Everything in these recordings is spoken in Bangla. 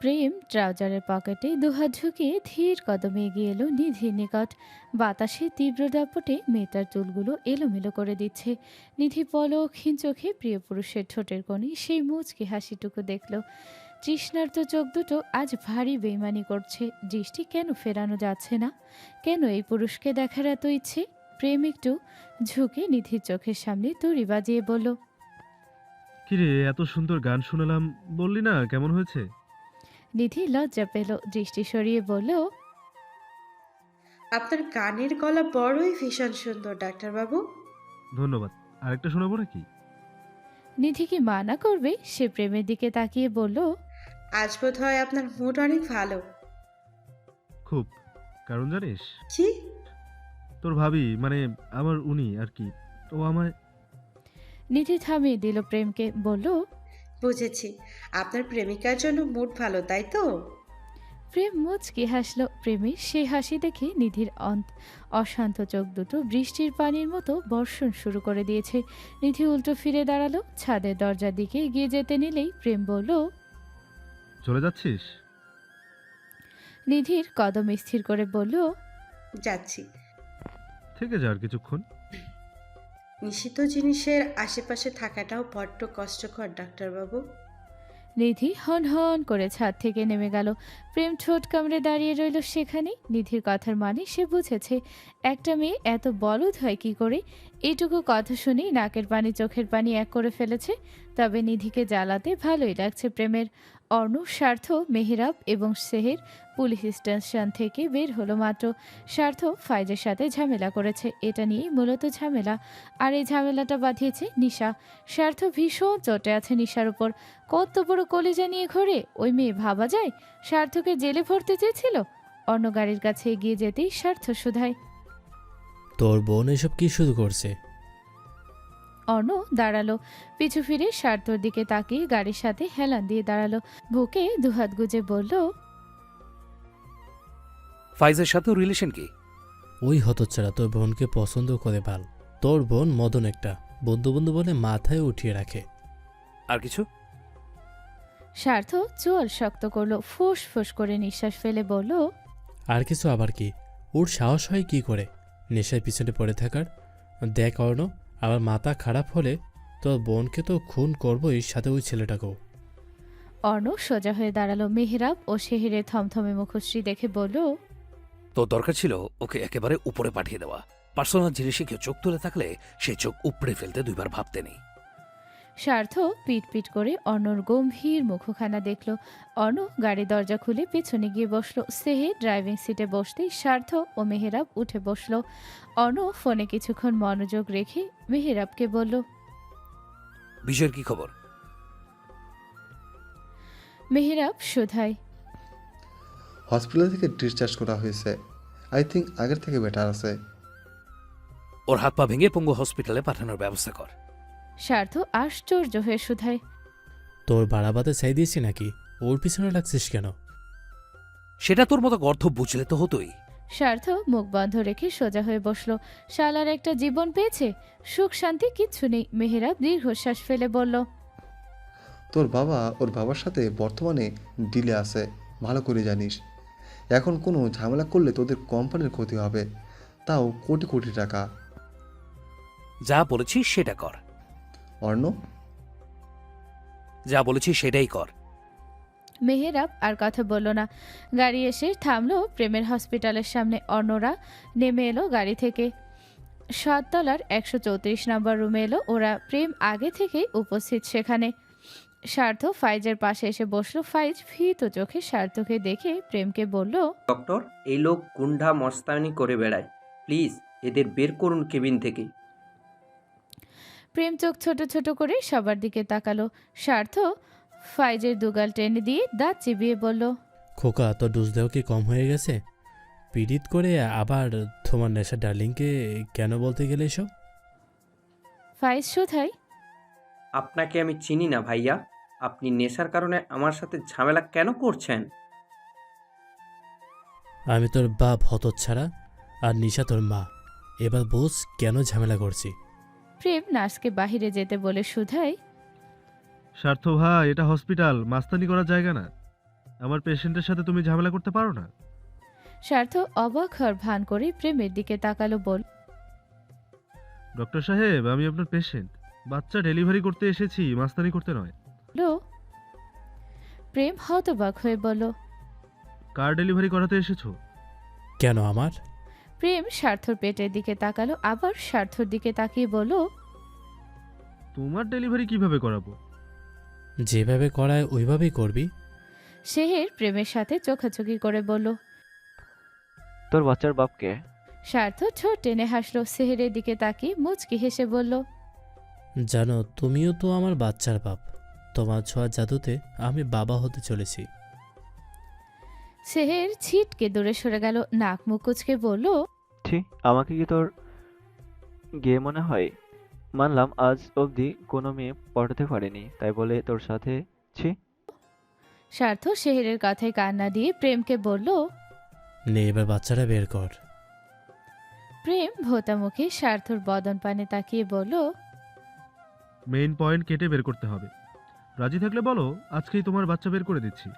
প্রেম ট্রাউজারের পকেটে দুহাত ঝুঁকিয়ে ধীর কদমে এগিয়ে এলো নিধির নিকট। বাতাসে তীব্র দাপটে মেয়েটার চুলগুলো এলোমেলো করে দিচ্ছে। নিধি পলকহীন চোখে প্রিয় পুরুষের ঠোঁটের কোণে সেই মুচকি হাসিটুকু দেখল। তৃষ্ণার্ত চোখ দুটো আজ ভারী বেইমানি করছে। দৃষ্টি কেন ফেরানো যাচ্ছে না? কেন এই পুরুষকে দেখার এত ইচ্ছে? প্রেম একটু ঝুঁকে নিধির চোখের সামনে তুড়ি বাজিয়ে বলল, কিরে, এত সুন্দর গান শুনলাম, বললি না কেমন হয়েছে? নিধি লজ্জা পেল, দৃষ্টি সরিয়ে বলল, আপনার গানের গলা বড়ই ভীষণ সুন্দর ডাক্তারবাবু। ধন্যবাদ। আরেকটা শোনাবো নাকি? নিধি কি মানা করবে? সে প্রেমের দিকে তাকিয়ে বলল, আজ বোধ হয় আপনার মুড অনেক ভালো। খুব। কারণ জানিস? কি? তোর ভাবি, মানে আমার উনি আর কি, ও আমায়। নিধি থামিয়ে দিল প্রেমকে, বলল, বুঝেছি, আপনার প্রেমিকার জন্য মুড ভালো, তাই তো? প্রেম মুচকি হাসল। প্রেমের সে হাসি দেখে নিধির অশান্ত চোখ দুটো বৃষ্টির পানির মতো বর্ষণ শুরু করে দিয়েছে। নিধি উল্টো ফিরে দাঁড়ালো, ছাদের দরজার দিকে এগিয়ে যেতে নিলেই প্রেম বলল, চলে যাচ্ছিস? নিধির কদম স্থির করে বলল, যাচ্ছি। থেকে যা আর কিছুক্ষণ। নিষিদ্ধ জিনিসের আশেপাশে থাকাটাও বড্ড কষ্টকর ডাক্তারবাবু। নিধি হন হন করে ছাদ থেকে নেমে গেল। প্রেম ঠোঁট কামড়ে দাঁড়িয়ে রইল সেখানে। নিধির কথার মানে সে বুঝেছে। একটা মেয়ে এত বলদ হয় কি করে? এইটুকু কথা শুনেই নাকের পানি চোখের পানি এক করে ফেলেছে। তবে নিধিকে জ্বালাতে ভালোই লাগছে প্রেমের। অর্ণব, স্বার্থ, মেহেরাব এবং সেহের পুলিশ স্টেশন থেকে বের হলো মাত্র। স্বার্থ ফাইজের সাথে ঝামেলা করেছে, এটা নিয়েই মূলত ঝামেলা। আর এই ঝামেলাটা বাঁধিয়েছে নিশা। স্বার্থ ভীষণ চটে আছে নিশার উপর। কত বড় কলিজা নিয়ে ঘোরে ওই মেয়ে, ভাবা যায়? স্বার্থকে জেলে ভরতে চেয়েছিল। অন্য গাড়ির কাছে এগিয়ে যেতেই স্বার্থ শুধায়, তোর বোন এসব কি শুরু করছে? অর্ণ দাঁড়ালো, পিছু ফিরে স্বার্থর দিকে তাকিয়ে গাড়ির সাথে হেলান দিয়ে দাঁড়ালো। বুকে দুহাত গুজে বলল, ফাইজের সাথে রিলেশন কি? ওই হতচ্ছাড়া তোর বোনকে পছন্দ করে ভাল। তোর বোন মদন একটা বন্ধু বন্ধু বলে মাথায় উঠিয়ে রাখে। আর কিছু? স্বার্থ চোয়াল শক্ত করলো, ফুস ফুস করে নিঃশ্বাস ফেলে বলল, আর কিছু আবার কি? ওর সাহস হয় কি করে নেশার পিছনে পড়ে থাকার? দেখ অর্ণ, আবার মাথা খারাপ হলে তোর বোনকে তো খুন করবোই, সাথে ওই ছেলেটাকেও। অর্ণ সোজা হয়ে দাঁড়ালো। মেহেরাব ও শেহেরের থমথমে মুখশ্রী দেখে বলল, তোর দরকার ছিল ওকে একেবারে উপরে পাঠিয়ে দেওয়া। পার্সোনাল জিনিসে কেউ চোখ তুলে থাকলে সেই চোখ উপড়ে ফেলতে দুইবার ভাবতে নেই। স্বার্থ পিট পিট করে অর্ণর গম্ভীর মুখখানা দেখল। অর্ণ গাড়ি দরজা খুলে পেছনে গিয়ে বসলো। সেহে ড্রাইভিং সিটে বসতেই স্বার্থ ও মেহেরাব উঠে বসলো। অর্ণ ফোনে কিছুক্ষণ মনোযোগ রেখে মেহেরাবকে বলল, বিজয়ের কি খবর? মেহেরাব শুধায়, হসপিটাল থেকে ডিসচার্জ করা হয়েছে। আই থিঙ্ক আগের থেকে বেটার আছে। ওর হাত পা ভেঙে পঙ্গু হসপিটালে পাঠানোর ব্যবস্থা কর। স্বার্থ আশ্চর্য হয়ে শুধায়, তোর বাড়াবাতে চাই দিয়েছি নাকি? ওর পিছনে লাগছিস কেন? সেটা তোর মতো গর্ধ বুঝলে তো হতোই। স্বার্থ মুখ বন্ধ রেখে সোজা হয়ে বসলো। শালার একটা জীবন পেয়েছে, সুখ শান্তি কিচ্ছু নেই। মেহেরাব দীর্ঘশ্বাস ফেলে বলল, তোর বাবা ওর বাবার সাথে বর্তমানে ডিলে আছে, ভালো করে জানিস। এখন কোনো ঝামেলা করলে তোদের কোম্পানির ক্ষতি হবে, তাও কোটি কোটি টাকা। যা বলেছি সেটা কর। অর্ণ, যা বলেছি সেটাই কর। মেহেরাব আর কথা বলল না। গাড়ি এসে থামলো প্রেমের হসপিটালের সামনে। অন্যরা নেমে এলো গাড়ি থেকে। 7 তলার 134 নম্বর রুমে এলো ওরা। প্রেম আগে থেকেই উপস্থিত সেখানে। স্বার্থ ফাইজের পাশে এসে বসলো। ফাইজ ভীত চোখে স্বার্থকে দেখে প্রেমকে বলল, ডক্টর, এই লোক গুন্ডা মস্তানি করে বেড়ায়, প্লিজ এদের বের করুন কেবিন থেকে। প্রেম চোখ ছোট ছোট করে সবার দিকে তাকালো। স্বার্থ ফাইজের দুগাল টেনে দিয়ে দাঁত চিবিয়ে বলল, খোকা, তোর ডোজ দেওয়া কি কম হয়ে গেছে? পীড়িত করে আবার তোমার নেশা ডার্লিংকে কেন বলতে গেলে এসব? ফাইজ শুধাই, আপনাকে আমি চিনি না ভাইয়া, আপনি নেশার কারণে আমার সাথে ঝামেলা কেন করছেন? আমি তোর বাপ হতচ্ছাড়া, আর নিশা তোর মা। এবার বোঝ কেন ঝামেলা করছি। প্রেম নার্সকে বাহিরে যেতে বলে শুধাই, স্বার্থ ভাই, এটা হসপিটাল, মাস্তানি করার জায়গা না। আমার পেশেন্টের সাথে তুমি ঝামেলা করতে পারো না? স্বার্থ অবাক হওয়ার ভান করে প্রেমের দিকে তাকালো, বলল, ডক্টর সাহেব, আমি আপনার পেশেন্ট। বাচ্চা ডেলিভারি করতে এসেছি, মাস্তানি করতে নয়। প্রেম হতবাক হয়ে বলল, কার ডেলিভারি করাতে এসেছো? কেন আমার? প্রেম স্বার্থর পেটের দিকে তাকালো, আবার স্বার্থর দিকে তাকিয়ে বলল, তোমার ডেলিভারি কিভাবে করাবো? যেভাবে করায় ওইভাবেই করবি। সেহের প্রেমের সাথে চোখাচোখি করে বলল। তোর বাচ্চার বাপকে? স্বার্থ ঠোঁট টেনে হাসলো, সেহেরের দিকে তাকিয়ে মুচকি হেসে বলল, জানো, তুমিও তো আমার বাচ্চার বাপ। তোমার ছোঁয়া জাদুতে আমি বাবা হতে চলেছি। সেহের ছিটকে দূরে সরে গেল, নাক মুখ কুচকে বলল, ছি, আমাকে কি তোর গে মনে হয়? মানলাম আজ অবধি কোনো মেয়ে পটাতে পারেনি, তাই বলে তোর সাথে? ছি। স্বার্থ সেহেরের কথায় কান্না দিয়ে প্রেমকে বলল। নে, এবার বাচ্চাটা বের কর। প্রেম ভোতা মুখে স্বার্থর বদন পানে তাকিয়ে বলল, মেইন পয়েন্ট কেটে বের করতে হবে। রাজি থাকলে বলো, আজকেই তোমার বাচ্চা বের করে দিচ্ছি।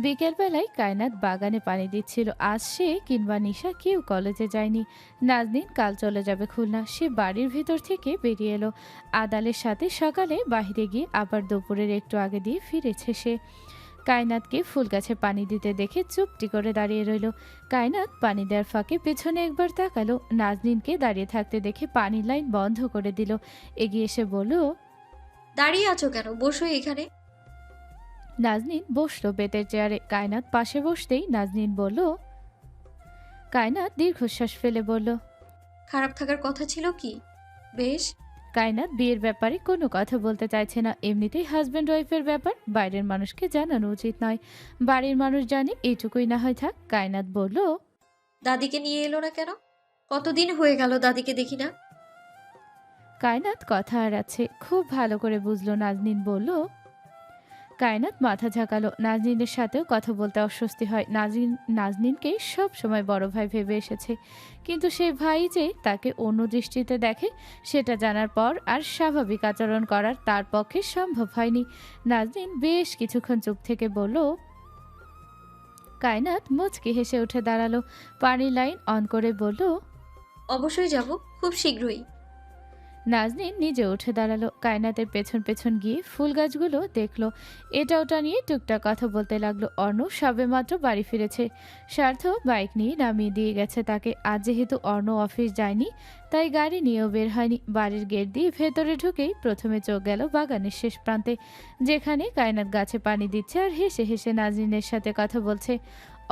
বিকেলবেলায় কায়নাত বাগানে পানি দিচ্ছিল। আজ সে কিংবা নিশা কেউ কলেজে যায়নি। নাজনীন কাল চলে যাবে খুলনা। সে বাড়ির ভেতর থেকে বেরিয়ে এলো। আদালের সাথে সকালে বাইরে গিয়ে আবার দুপুরের একটু আগে দিয়ে ফিরেছে সে। কায়নাতকে ফুল গাছে পানি দিতে দেখে চুপটি করে দাঁড়িয়ে রইল। কায়নাত পানি দেওয়ার ফাঁকে পেছনে একবার তাকালো। নাজনীনকে দাঁড়িয়ে থাকতে দেখে পানির লাইন বন্ধ করে দিল। এগিয়ে এসে বলল, দাঁড়িয়ে আছো কেন? বসো এখানে। নাজনীন বসলো বেতের চেয়ারে। কায়নাত পাশে বসতেই নাজনীন বলল। কায়নাত দীর্ঘশ্বাস ফেলে বলল, খারাপ থাকার কথা ছিল কি? বেশ। কায়নাত বিয়ের ব্যাপারে কোনো কথা বলতে চাইছে না। এমনিতেই হাজব্যান্ড ওয়াইফের ব্যাপার বাইরের মানুষকে জানানো উচিত নয়। বাড়ির মানুষ জানে, এইটুকুই না হয় থাক। কায়নাত বলল, দাদিকে নিয়ে এলো না কেন? কতদিন হয়ে গেল দাদিকে দেখি না। কায়নাত কথা এড়াচ্ছে। খুব ভালো করে বুঝলো নাজনীন বলল। কায়নাত মাথা ঝাঁকালো। নাজনীনের সাথেও কথা বলতে অস্বস্তি হয়। নাজনীনকে সব সময় বড় ভাই ভেবে এসেছে, কিন্তু সেই ভাই যে তাকে অন্য দৃষ্টিতে দেখে সেটা জানার পর আর স্বাভাবিক আচরণ করার তার পক্ষে সম্ভব হয়নি। নাজনীন বেশ কিছুক্ষণ চুপ থেকে বলল। কায়নাত মুচকি হেসে উঠে দাঁড়ালো, পানির লাইন অন করে বলল, অবশ্যই যাব, খুব শীঘ্রই। নাজনীন নিজে উঠে দাঁড়ালো। কায়নাতের পেছন পেছন গিয়ে ফুল গাছগুলো দেখলো। এটা ওটা নিয়ে টুকটাক কথা বলতে লাগলো। অর্ণ সবেমাত্র বাড়ি ফিরেছে। স্বার্থ বাইক নিয়ে নামিয়ে দিয়ে গেছে তাকে। আজ যেহেতু অর্ণ অফিস যায়নি, তাই গাড়ি নিয়েও বের হয়নি। বাড়ির গেট দিয়ে ভেতরে ঢুকেই প্রথমে চোখ গেল বাগানের শেষ প্রান্তে, যেখানে কায়নাত গাছে পানি দিচ্ছে আর হেসে হেসে নাজনীনের সাথে কথা বলছে।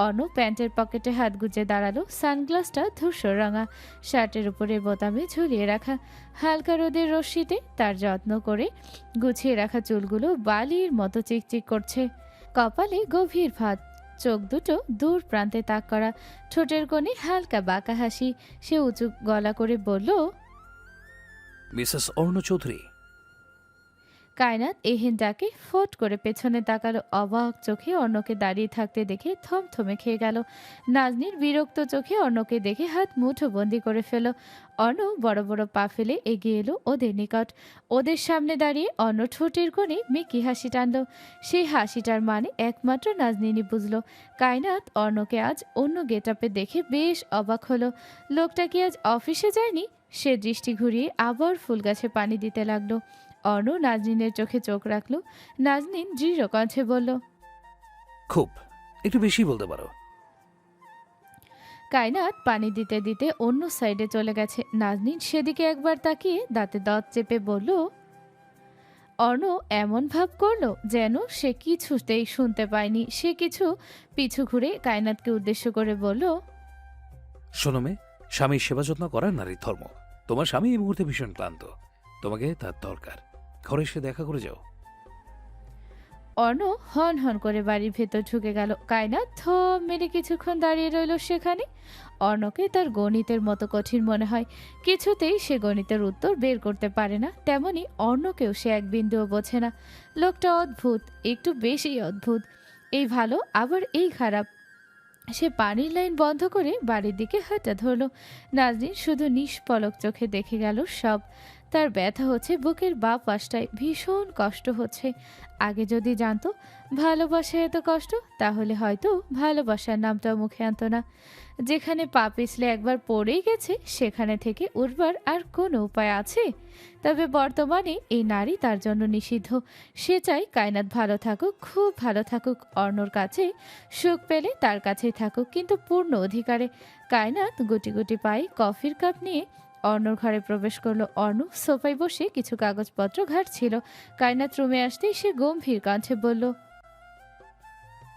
অর্ণ প্যান্টের পকেটে হাত গুজে দাঁড়ালো। সানগ্লাসটা ধূসর রাঙা, শার্টের উপরে বোতামে ঝুলিয়ে রাখা। হালকা রোদের রশ্মিতে তার যত্ন করে গুছিয়ে রাখা চুলগুলো বালির মতো চিকচিক করছে। কপালে গভীর ভাঁজ, চোখ দুটো দূর প্রান্তে তাক করা, ঠোঁটের কোণে হালকা বাঁকা হাসি। সে উঁচু গলা করে বলল, মিসেস অর্ণ চৌধুরী। কায়নাত এহেন ডাকে ফোট করে পেছনে তাকালো। অবাক চোখে অর্ণকে দাঁড়িয়ে থাকতে দেখে থমথমে খেয়ে গেল। নাজনীর বিরক্ত চোখে অর্ণকে দেখে হাত মুঠো বন্দি করে ফেল। অর্ণ বড় বড় পা ফেলে এগিয়ে এলো ওদের নিকট। ওদের সামনে দাঁড়িয়ে অর্ণ ঠোঁটের কোণে মিকি হাসি টানল। সেই হাসিটার মানে একমাত্র নাজনীনই বুঝল। কায়নাত অর্ণকে আজ অন্য গেটআপে দেখে বেশ অবাক হলো। লোকটা কি আজ অফিসে যায়নি? সে দৃষ্টি ঘুরিয়ে আবার ফুল গাছে পানি দিতে লাগলো। অর্ণ নাজনীনের চোখে চোখ রাখল। নাজনীন দৃঢ় কণ্ঠে বলল, খুব, একটু বেশি বলতে পারো। কায়নাত পানি দিতে দিতে অন্য সাইডে চলে গেছে। নাজনীন সেদিকে একবার তাকিয়ে দাঁতে দাঁত চেপে বলল। অর্ণ এমন ভাব করলো যেন সে কিছুতেই শুনতে পায়নি। সে কিছু পিছু ঘুরে কায়নাতকে উদ্দেশ্য করে বলল, শোনো মেয়ে, স্বামীর সেবা যত্ন করার নারীর ধর্ম। তোমার স্বামী এই মুহূর্তে ভীষণ ক্লান্ত, তোমাকে তার দরকার। ঘরে এসে দেখা করে যাও। অর্ণ হন হন করে বাড়ির ভেতর ঢুকে গেল। কায়নাত থম মেরে কিছুক্ষণ দাঁড়িয়ে রইল সেখানে। অর্ণকে তার গণিতের মতো কঠিন মনে হয়। কিছুতেই সে গণিতের উত্তর বের করতে পারে না। তেমনি অর্ণকেও সে এক বিন্দুও বোঝে না। লোকটা অদ্ভুত, একটু বেশি অদ্ভুত। এই ভালো আবার এই খারাপ। সে পানির লাইন বন্ধ করে বাড়ির দিকে হাঁটা ধরল। নাজনীন শুধু নিষ্পলক চোখে দেখে গেল সব। তার ব্যথা হচ্ছে বুকের বাঁ পাশটায়, ভীষণ কষ্ট হচ্ছে। আগে যদি জানতো ভালোবাসা এত কষ্ট, তাহলে হয়তো ভালোবাসার নামটা মুখে আনতো না। যেখানে পা পিছলে একবার পড়েই গেছে, সেখানে থেকে উঠবার আর কোনো উপায় আছে? তবে বর্তমানে এই নারী তার জন্য নিষিদ্ধ। সে চায় কায়নাত ভালো থাকুক, খুব ভালো থাকুক, অর্ণর কাছে সুখ পেলে তার কাছেই থাকুক, কিন্তু পূর্ণ অধিকারে। কায়নাত গুটি গুটি পায়ে কফির কাপ নিয়ে অর্ণর ঘরে প্রবেশ করলো। অর্ণ সোফায় বসে কিছু কাগজপত্র ঘাঁটছিল। কায়নাত রুমে আসতেই সে গম্ভীর কণ্ঠে বলল,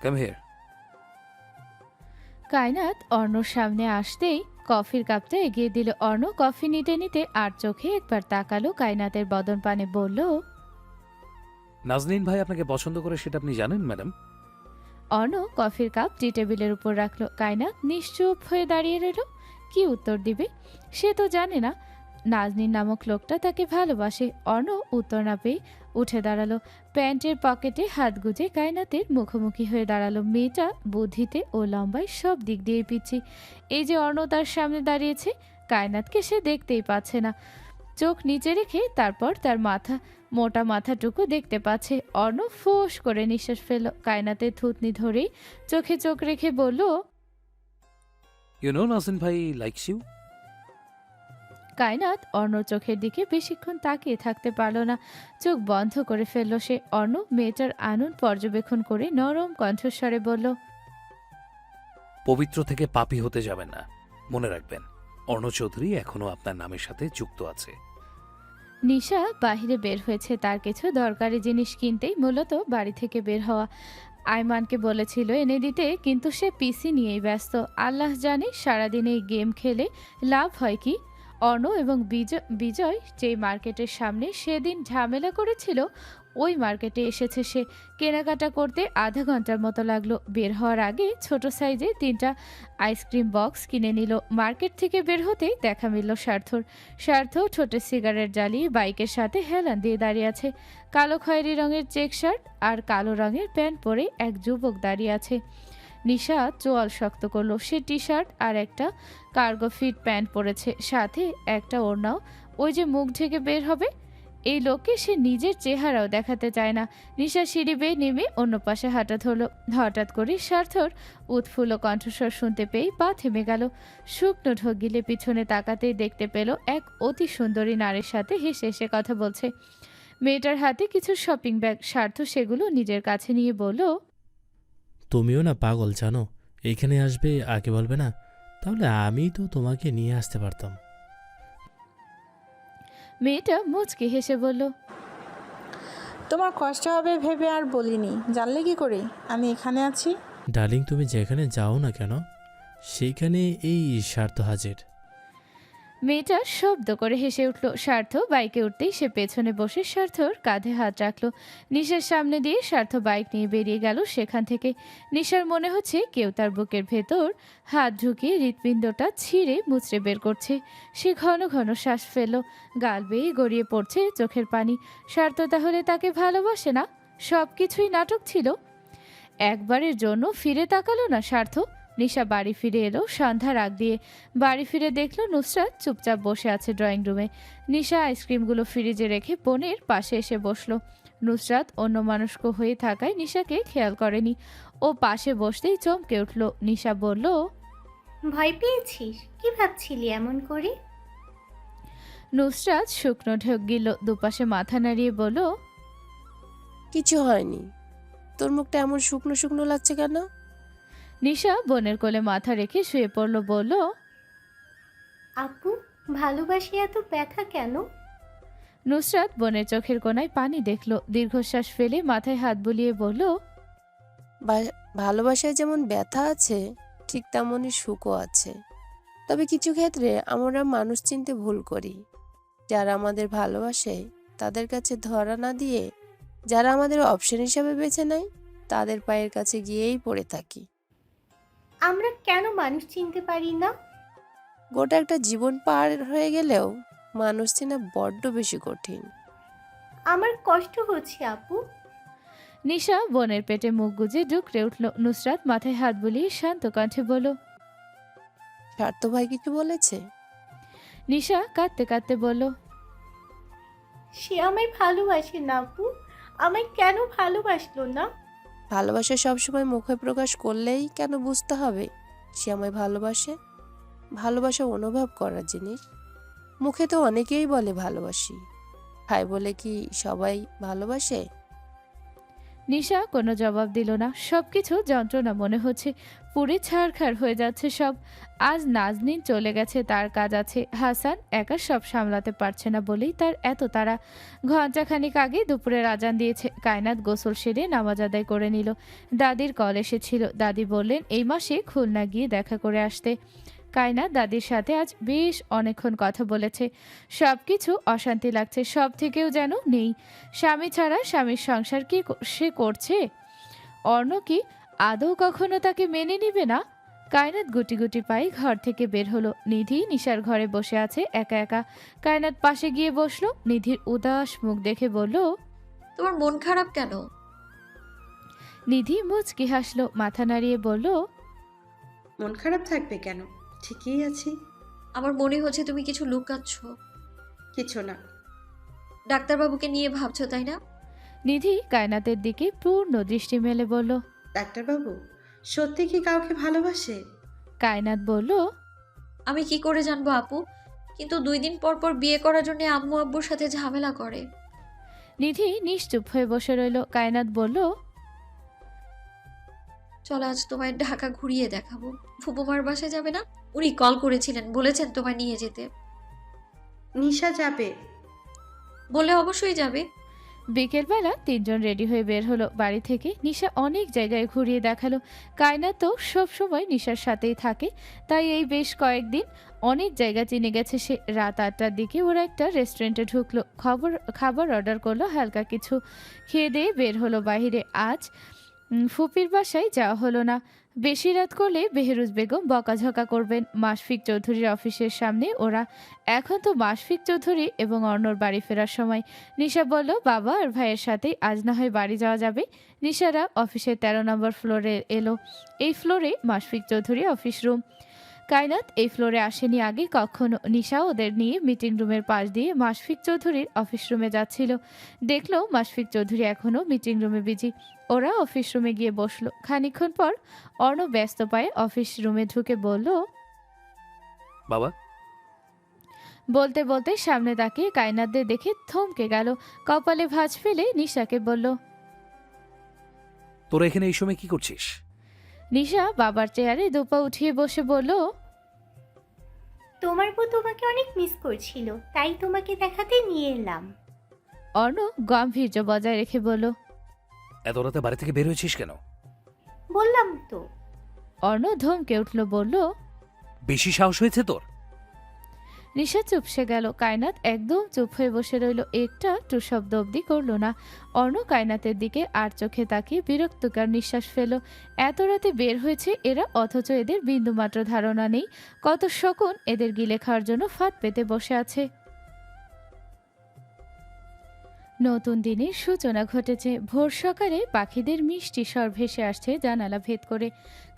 কাম হিয়ার। কায়নাত অর্ণর সামনে আসতেই কফির কাপটা এগিয়ে দিল। অর্ণ কফি নিতে নিতে আর চোখে একবার তাকালো কায়নাতের বদন পানে, বলল, নাজনীন ভাই আপনাকে পছন্দ করে সেটা আপনি জানেন ম্যাডাম? অর্ণ কফির কাপ টি টেবিলের উপর রাখলো। কায়নাত নিশ্চুপ হয়ে দাঁড়িয়ে রইল। কি উত্তর দিবে? সে তো জানে না নাজনীন নামক লোকটা তাকে ভালোবাসে। অর্ণ উত্তর না পেয়ে উঠে দাঁড়ালো। প্যান্টের পকেটে হাত গুজে কায়নাতের মুখোমুখি হয়ে দাঁড়ালো। মেয়েটা বুদ্ধিতে ও লম্বায় সব দিক দিয়ে পিচ্ছি। এই যে অর্ণ তার সামনে দাঁড়িয়েছে, কায়নাতকে সে দেখতেই পাচ্ছে না। চোখ নিচে রেখে তারপর তার মোটা মাথাটুকু দেখতে পাচ্ছে। অর্ণ ফোঁস করে নিঃশ্বাস ফেলল। কায়নাতের থুতনি ধরেই চোখে চোখ রেখে বলল, ইউ নো নাজনীন ভাই লাইকস ইউ। কায়নাত অর্ণর চোখের দিকে বেশিক্ষণ তাকিয়ে থাকতে পারল না, চোখ বন্ধ করে ফেলল সে। অর্ণ মেয়েটার আনন্দ পর্যবেক্ষণ করে নরম কণ্ঠস্বরে বলল, পবিত্র থেকে পাপী হতে যাবেন না, মনে রাখবেন অর্ণ চৌধুরী এখনো আপনার নামের সাথে যুক্ত আছে। নিশা বাহিরে বের হয়েছে তার কিছু দরকারি জিনিস কিনতেই, মূলত বাড়ি থেকে বের হওয়া। আয়মানকে বলেছিল এনে দিতে, কিন্তু সে পিসি নিয়েই ব্যস্ত। আল্লাহ জানে সারাদিন এই গেম খেলে লাভ হয় কি। অর্ণ এবং বিজয় যেই মার্কেটের সামনে সেদিন ঝামেলা করেছিল, ওই মার্কেটে এসেছে সে। কেনাকাটা করতে আধা ঘন্টার মতো লাগলো। বের হওয়ার আগে ছোট সাইজে 3টা আইসক্রিম বক্স কিনে নিল। মার্কেট থেকে বের হতেই দেখা মিলল স্বার্থর। স্বার্থ ছোটে সিগারেট জ্বালিয়ে বাইকের সাথে হেলান দিয়ে দাঁড়িয়ে আছে। কালো খয়েরি রঙের চেক শার্ট আর কালো রঙের প্যান্ট পরে এক যুবক দাঁড়িয়ে আছে। নিশা চোয়াল শক্ত করলো। সে টি শার্ট আর একটা কার্গো ফিট প্যান্ট পরেছে, সাথে একটা ওড়নাও। ওই যে মুখ ঢেকে বের হবে, এই লোককে সে নিজের চেহারাও দেখাতে চায় না। নিশা সিঁড়ি বেয়ে নেমে অন্য পাশে হাঁটা ধরল। হঠাৎ করে স্বার্থর উৎফুল্ল কণ্ঠস্বর শুনতে পেয়ে পা থেমে গেল। শুকনো ঢোক গিলে পিছনে তাকাতেই দেখতে পেল এক অতি সুন্দরী নারীর সাথে হেসে হেসে কথা বলছে। মেয়েটার হাতে কিছু শপিং ব্যাগ। স্বার্থ সেগুলো নিজের কাছে নিয়ে বলল, তুমিও না পাগল জানো, এখানে আসবে আগে বলবে না, তাহলে আমি তো তোমাকে নিয়ে আসতে পারতাম। মেয়েটা মুচকি হেসে বলল, তোমার কষ্ট হবে ভেবে আর বলিনি, জানলে কি করে আমি এখানে আছি? ডার্লিং তুমি যেখানে যাও না কেন, সেইখানে এই স্বার্থ হাজির। মেয়েটা শব্দ করে হেসে উঠল। স্বার্থ বাইকে উঠতেই সে পেছনে বসে স্বার্থর কাঁধে হাত রাখল। নিশার সামনে দিয়ে স্বার্থ বাইক নিয়ে বেরিয়ে গেল সেখান থেকে। নিশার মনে হচ্ছে কেউ তার বুকের ভেতর হাত ঢুকিয়ে হৃৎপিণ্ডটা ছিঁড়ে মুচড়ে বের করছে। সে ঘন ঘন শ্বাস ফেলল। গাল বেয়ে গড়িয়ে পড়ছে চোখের পানি। স্বার্থ তাহলে তাকে ভালোবাসে না? সব কিছুই নাটক ছিল। একবারের জন্য ফিরে তাকালো না স্বার্থ। নিশা বাড়ি ফিরে এলো সন্ধ্যার আগ দিয়ে। বাড়ি ফিরে দেখলো নুসরাত চুপচাপ বসে আছে ড্রয়িং রুমে। নিশা আইসক্রিমগুলো ফ্রিজে রেখে বোনের পাশে এসে বসলো। নুসরাত অন্যমনস্ক হয়ে থাকায় নিশাকে খেয়াল করেনি। ও পাশে বসতেই চমকে উঠল। নিশা বলল, ভয় পেয়েছিস? কি ভাবছিলি এমন করে? নুসরাত শুকনো ঢোক গিল, দুপাশে মাথা নাড়িয়ে বলল, কিছু হয়নি। তোর মুখটা এমন শুকনো শুকনো লাগছে কেন? নিশা বোনের কোলে মাথা রেখে শুয়ে পড়ল, বলল, আপু, ভালোবাসি এত ব্যথা কেন? নুসরাত বোনের চোখের কোণায় পানি দেখল, দীর্ঘশ্বাস ফেলে মাথায় হাত বুলিয়ে বলল, ভালোবাসায় যেমন ব্যথা আছে, ঠিক তেমনই সুখও আছে। তবে কিছু ক্ষেত্রে আমরা মানুষ চিনতে ভুল করি। যারা আমাদের ভালোবাসে তাদের কাছে ধরা না দিয়ে যারা আমাদের অপশন হিসাবে বেছে নেয় তাদের পায়ের কাছে গিয়েই পড়ে থাকি। আমরা কেন মানুষ চিনতে পারি না? গোটা একটা জীবন পার হয়ে গেলেও মানুষ চেনা বড্ড বেশি কঠিন। আমার কষ্ট হচ্ছে আপু। নিশা বোনের পেটে মুখ গুজে ডুকরে উঠল। নুসরাত মাথায় হাত বুলিয়ে শান্ত কণ্ঠে বলল, স্বার্থ ভাই কিছু বলেছে? নিশা কাঁদতে কাঁদতে বলল, সে আমায় ভালোবাসে না আপু, আমায় কেন ভালোবাসলো না? ভালোবাসা সবসময় মুখে প্রকাশ করলেই কেন বুঝতে হবে সে আমায় ভালোবাসে? ভালোবাসা অনুভব করার জিনিস। মুখে তো অনেকেই বলে ভালোবাসি, তাই বলে কি সবাই ভালোবাসে? নিশা কোনো জবাব দিল না। সবকিছু যন্ত্রণা মনে হচ্ছে, পুড়ে ছারখার হয়ে যাচ্ছে সব। আজ নাজনীন চলে গেছে, তার কাজ আছে। হাসান একা সব সামলাতে পারছে না বলেই তার এত তাড়া। ঘণ্টাখানিক আগে দুপুরের আজান দিয়েছে। কায়নাত গোসল সেরে নামাজ আদায় করে নিল। দাদির কল এসেছিল। দাদি বললেন এই মাসে খুলনা গিয়ে দেখা করে আসতে। কায়নাত দাদির সাথে আজ বেশ অনেকক্ষণ কথা বলেছে। সব কিছু অশান্তি লাগছে, সব থেকেও যেন নেই। স্বামী ছাড়া স্বামীর সংসার কি সে করছে? অর্ণ কি আদৌ কখনো তাকে মেনে নিবে না? কায়নাত গুটি গুটি পায়ে ঘর থেকে বের হলো। নিধি নিশার ঘরে বসে আছে একা একা। কায়নাত পাশে গিয়ে বসলো। নিধির উদাস মুখ দেখে বলল, তোমার মন খারাপ কেন? নিধি মুচকি হাসলো, মাথা নাড়িয়ে বলল, মন খারাপ থাকবে কেন? ঠিকই আছি। আমার মনে হচ্ছে তুমি কিছু লুকাচ্ছ। কিছু না। ডাক্তারবাবুকে নিয়ে ভাবছো তাই না? নিধি কায়নাতের দিকে পূর্ণ দৃষ্টি মেলে বলল, ডাক্তারবাবু সত্যি কি কাউকে ভালোবাসে? কায়নাত বলল, আমি কি করে জানবো আপু? কিন্তু 2 দিন পর পর বিয়ে করার জন্য আম্মু আব্বুর সাথে ঝামেলা করে। নিধি নিশ্চুপ হয়ে বসে রইল। কায়নাত বলল, চলো আজ তোমায় ঢাকা ঘুরিয়ে দেখাবো। ফুপুমার বাসায় যাবে না? উনি কল করেছিলেন, বলেছেন তোমায় নিয়ে যেতে। নিশা যাবে? বলে অবশ্যই যাবে। বিকেলবেলা তিনজন রেডি হয়ে বের হলো বাড়ি থেকে। নিশা অনেক জায়গায় ঘুরিয়ে দেখালো। কায়নাত তো সবসময় নিশার সাথেই থাকে, তাই এই বেশ কয়েকদিন অনেক জায়গা চিনে গেছে সে। রাত 8টার দিকে ওরা একটা রেস্টুরেন্টে ঢুকলো। খাবার অর্ডার করলো হালকা কিছু। খেয়ে দিয়ে বের হলো বাইরে। আজ ফুপির বাসায় যাওয়া হলো না। বেশি রাত করলে বেহরুজ বেগম বকাঝকা করবেন। মাশফিক চৌধুরীর অফিসের সামনে ওরা। এখন তো মাশফিক চৌধুরী এবং অর্ণর বাড়ি ফেরার সময়। নিশা বলল, বাবা আর ভাইয়ের সাথেই আজ না হয় বাড়ি যাওয়া যাবে। নিশারা অফিসের 13 নম্বর ফ্লোরে এলো। এই ফ্লোরে মাশফিক চৌধুরী অফিস রুম। কায়নাত এই ফ্লোরে আসেনি আগে কখনো। নিশা ওদের নিয়ে মিটিং রুমের পাশ দিয়ে মাশফিক চৌধুরীর অফিস রুমে যাচ্ছিল। দেখলো মাশফিক চৌধুরী এখনও মিটিং রুমে বিজি। ওরা অফিস রুমে গিয়ে বসলো। খানিকক্ষণ পর অর্ণ ব্যস্ত পায়ে অফিস রুমে ঢুকে বলল, বাবা। বলতে বলতে সামনে তাকিয়ে কায়নাতদের দেখে থমকে গেল। কপালে ভাঁজ ফেলে নিশাকে বলল, তোরা এখানে এই সময় কি করছিস? নিশা বাবার চেয়ারে দুপা উঠিয়ে বসে বলল, তোমার বউ তোমাকে অনেক মিস করছিল, তাই তোমাকে দেখাতে নিয়ে এলাম। অর্ণ গাম্ভীর্য বজায় রেখে বলল, এত রাতে বাড়ি থেকে বের হয়েছিস কেন? বললাম তো। অর্ণ ধমকে উঠল, বলল, বেশি সাহস হয়েছে তোর? নিশা চুপসে গেল। কায়নাত একদম চুপ হয়ে বসে রইল। একটা টু শব্দ অব্দি করল না। অর্ণ কায়নাতের দিকে আর চোখে তাকিয়ে বিরক্তকর নিঃশ্বাস ফেল। এত রাতে বের হয়েছে এরা, অথচ এদের বিন্দুমাত্র ধারণা নেই কত শকুন এদের গিলে খাওয়ার জন্য ফাঁদ পেতে বসে আছে। নতুন দিনের সূচনা ঘটেছে। ভোর সকালে পাখিদের মিষ্টি স্বর ভেসে আসছে জানালা ভেদ করে।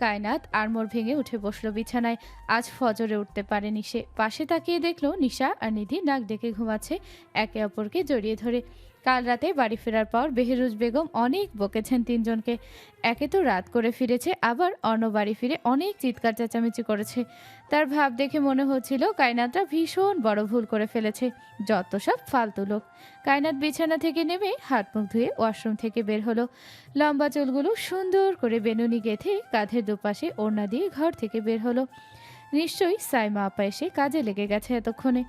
কায়নাত আড়মোড় ভেঙে উঠে বসলো বিছানায়। আজ ফজরে উঠতে পারেনি সে। পাশে তাকিয়ে দেখলো নিশা আর নিধি নাক ডেকে ঘুমাচ্ছে একে অপরকে জড়িয়ে ধরে। কাল রাতে বাড়ি ফেরার পর বেহরুজ বেগম অনেক বকেছেন তিনজনকে। একে তো রাত করে ফিরেছে, আবার অন্য বাড়ি ফিরে অনেক চিৎকার চেঁচামেচি করেছে। তার ভাব দেখে মনে হচ্ছিল কায়নাতরা ভীষণ বড় ভুল করে ফেলেছে। যত সব ফালতু লোক। কায়নাত বিছানা থেকে নেমে হাত মুখ ধুয়ে ওয়াশরুম থেকে বের হলো। লম্বা চুলগুলো সুন্দর করে বেনুনি গেঁথে কাঁধের দুপাশে ওড়না দিয়ে ঘর থেকে বের হলো। নিশ্চয়ই সাইমা আপা এসে কাজে লেগে গেছে এতক্ষণে।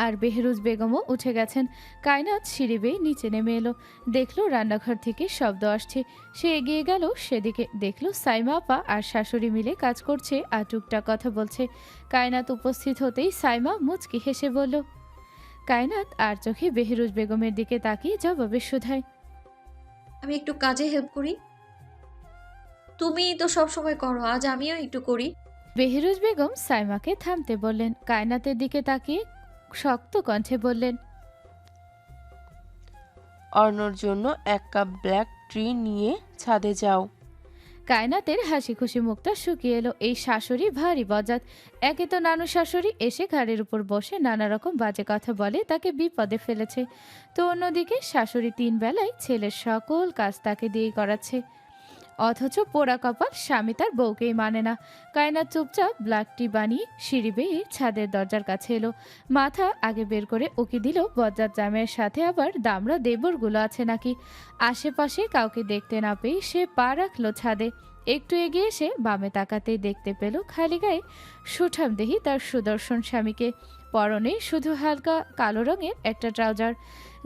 আর বেহরুজ বেগমও উঠে গেছেন। কায়নাত সিঁড়ি বেয়ে নিচে নেমে এলো। দেখলো রান্নাঘর থেকে শব্দ আসছে। সে এগিয়ে গেল সেদিকে। দেখলো সাইমা আপা আর শাশুড়ি মিলে কাজ করছে আর টুকটাক কথা বলছে। কায়নাত উপস্থিত হতেই সাইমা মুচকি হেসে বলল, কায়নাত আর চোখে বেহরুজ বেগমের দিকে তাকিয়ে জবাবে শুধায়, আমি একটু কাজে হেল্প করি। তুমি তো সব সময় করো, আজ আমিও একটু করি। বেহরুজ বেগম সাইমাকে থামতে বললেন। কায়নাতের দিকে তাকিয়ে শক্ত কণ্ঠে বললেন, অর্ণর জন্য 1 কাপ ব্ল্যাক টি নিয়ে ছাদে যাও। কায়নাতের হাসি খুশি মুখটা শুকিয়ে এলো। এই শাশুড়ি ভারী বজাত। একে তো নানু শাশুড়ি এসে ঘাড়ের উপর বসে নানা রকম বাজে কথা বলে, তাকে বিপদে ফেলেছে। তো অন্যদিকে শাশুড়ি 3 বেলায় ছেলের সকল কাজ তাকে দিয়েই করাচ্ছে। অথচ পোড়া কপাল স্বামী তার বউকেই মানে না। কায়নাত চুপচাপ ব্ল্যাক টি বানিয়ে সিঁড়ি বেয়ে ছাদের দরজার কাছে এলো। মাথা আগে বের করে উকি দিল বজ্জাত জামাইয়ের সাথে আবার দামড়া দেবরগুলো আছে নাকি। আশেপাশে কাউকে দেখতে না পেয়ে সে পা রাখলো ছাদে। একটু এগিয়ে এসে বামে তাকাতেই দেখতে পেল খালি গায়ে সুঠাম দেহি তার সুদর্শন স্বামীকে। পরনে শুধু হালকা কালো রঙের একটা ট্রাউজার।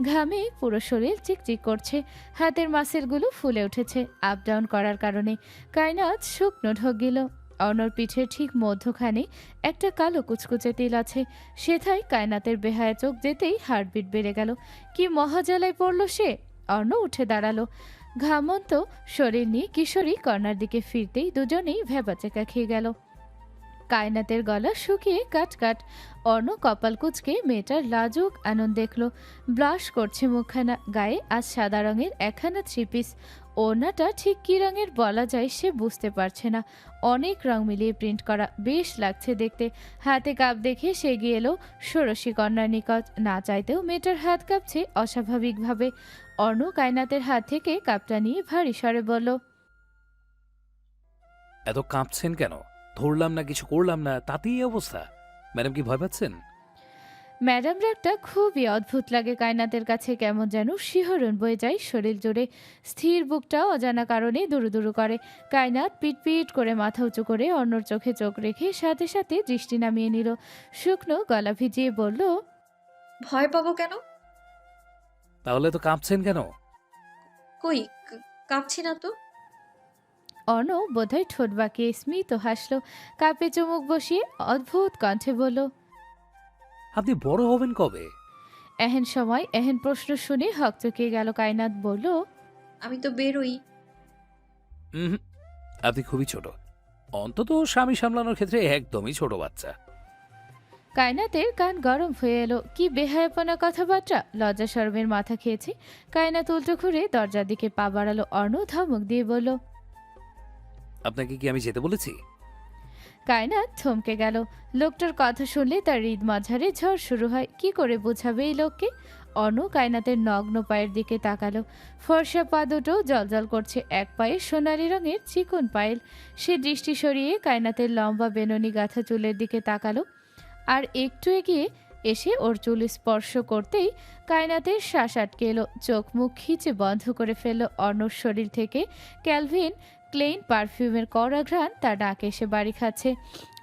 ঘামে পুরো শরীর চিকচিক করছে, হাতের মাসেলগুলো ফুলে উঠেছে আপ ডাউন করার কারণে। কায়নাত শুকনো ঢোক গেল। অর্ণর পিঠের ঠিক মধ্যখানে একটা কালো কুচকুচে তিল আছে। সেথায় কায়নাতের বেহায়া চোখ যেতেই হার্টবিট বেড়ে গেল। কি মহাজালায় পড়ল সে। অর্ণ উঠে দাঁড়ালো। ঘামন্ত শরীর নিয়ে কিশোরী কর্নার দিকে ফিরতেই দুজনেই ভ্যাবাচেকা খেয়ে গেল। কায়নাতের গলা শুকিয়ে কাট কাট। অর্ণ কপাল কুচকে মেয়েটার লাজুক আনন্দ দেখল। ব্লাশ করছে মুখখানা। গায়ে আজ সাদা রঙের একখানা 3 পিস। ওড়নাটা ঠিক কী রঙের বলা যায় সে বুঝতে পারছে না। অনেক রং মিলিয়ে প্রিন্ট করা, বেশ লাগছে দেখতে। হাতে কাপ দেখে সে গিয়ে এলো ষোড়শী কন্যার নিকট। না চাইতেও মেয়েটার হাত কাঁপছে অস্বাভাবিকভাবে। অর্ণ কায়নাতের হাত থেকে কাপটা নিয়ে ভারী স্বরে বলল, এত কাঁপছেন কেন? ধরলাম না, কিছু করলাম না, তাতেই এই অবস্থা। ম্যাডাম কি ভয় পাচ্ছেন? ম্যাডাম রাগটা খুবই অদ্ভুত লাগে কায়নাতের কাছে। কেমন যেন শিহরণ বয়ে যায় শরীর জুড়ে। স্থির বুকটাও অজানা কারণে দুরু করে। কায়নাত পিটপিট করে মাথা উঁচু করে অন্যর চোখে চোখ রেখে সাথে সাথে দৃষ্টি নামিয়ে নিল। শুকনো গলা ভিজিয়ে বলল, ভয় পাবো কেন? তাহলে তো কাঁপছেন কেন? কই, কাঁপছি না তো। অর্ণ বোধহয় ঠোঁট বাঁকিয়ে স্মিত হাসল। কাপে চুমুক বসিয়ে অদ্ভুত কণ্ঠে বলল, আপনি বড় হবেন কবে? এহেন সময় এহেন প্রশ্ন শুনে হকচকিয়ে গেল। কায়নাত বলল, আমি তো বেরোই। হুম, আপনি খুবই ছোট। অন্তত স্বামী সামলানোর ক্ষেত্রে একদমই ছোট বাচ্চা। কায়নাতের কান গরম হয়ে এলো। কি বেহায়াপনা কথাবার্তা। লজ্জা শরমের মাথা খেয়েছে। কায়নাত উল্টো ঘুরে দরজার দিকে পা বাড়ালো। অর্ণ ধমক দিয়ে বলল, আপনাকে কি আমি যেতে বলেছি? কায়নাত থমকে গেল। লোকটার কথা শুনলে তার হৃদ মাঝারে ঝড় শুরু হয়। কি করে বোঝাবে এই লোককে। অর্ণ কায়নাতের নগ্ন পায়ের দিকে তাকালো। ফর্সা পা দুটো জলজল করছে। এক পায়ে সোনালি রঙের চিকন পায়েল। সে দৃষ্টি সরিয়ে কায়নাতের লম্বা বেননি গাঁথা চুলের দিকে তাকালো। আর একটু এগিয়ে এসে ওর চুল স্পর্শ করতেই কায়নাতের শ্বাস আটকে এলো। চোখ মুখ খিচে বন্ধ করে ফেললো। অর্ণর শরীর থেকে ক্যালভিন ক্লেইন পারফিউমের কড়া ঘ্রাণ তার নাকে এসে বাড়ি খাচ্ছে।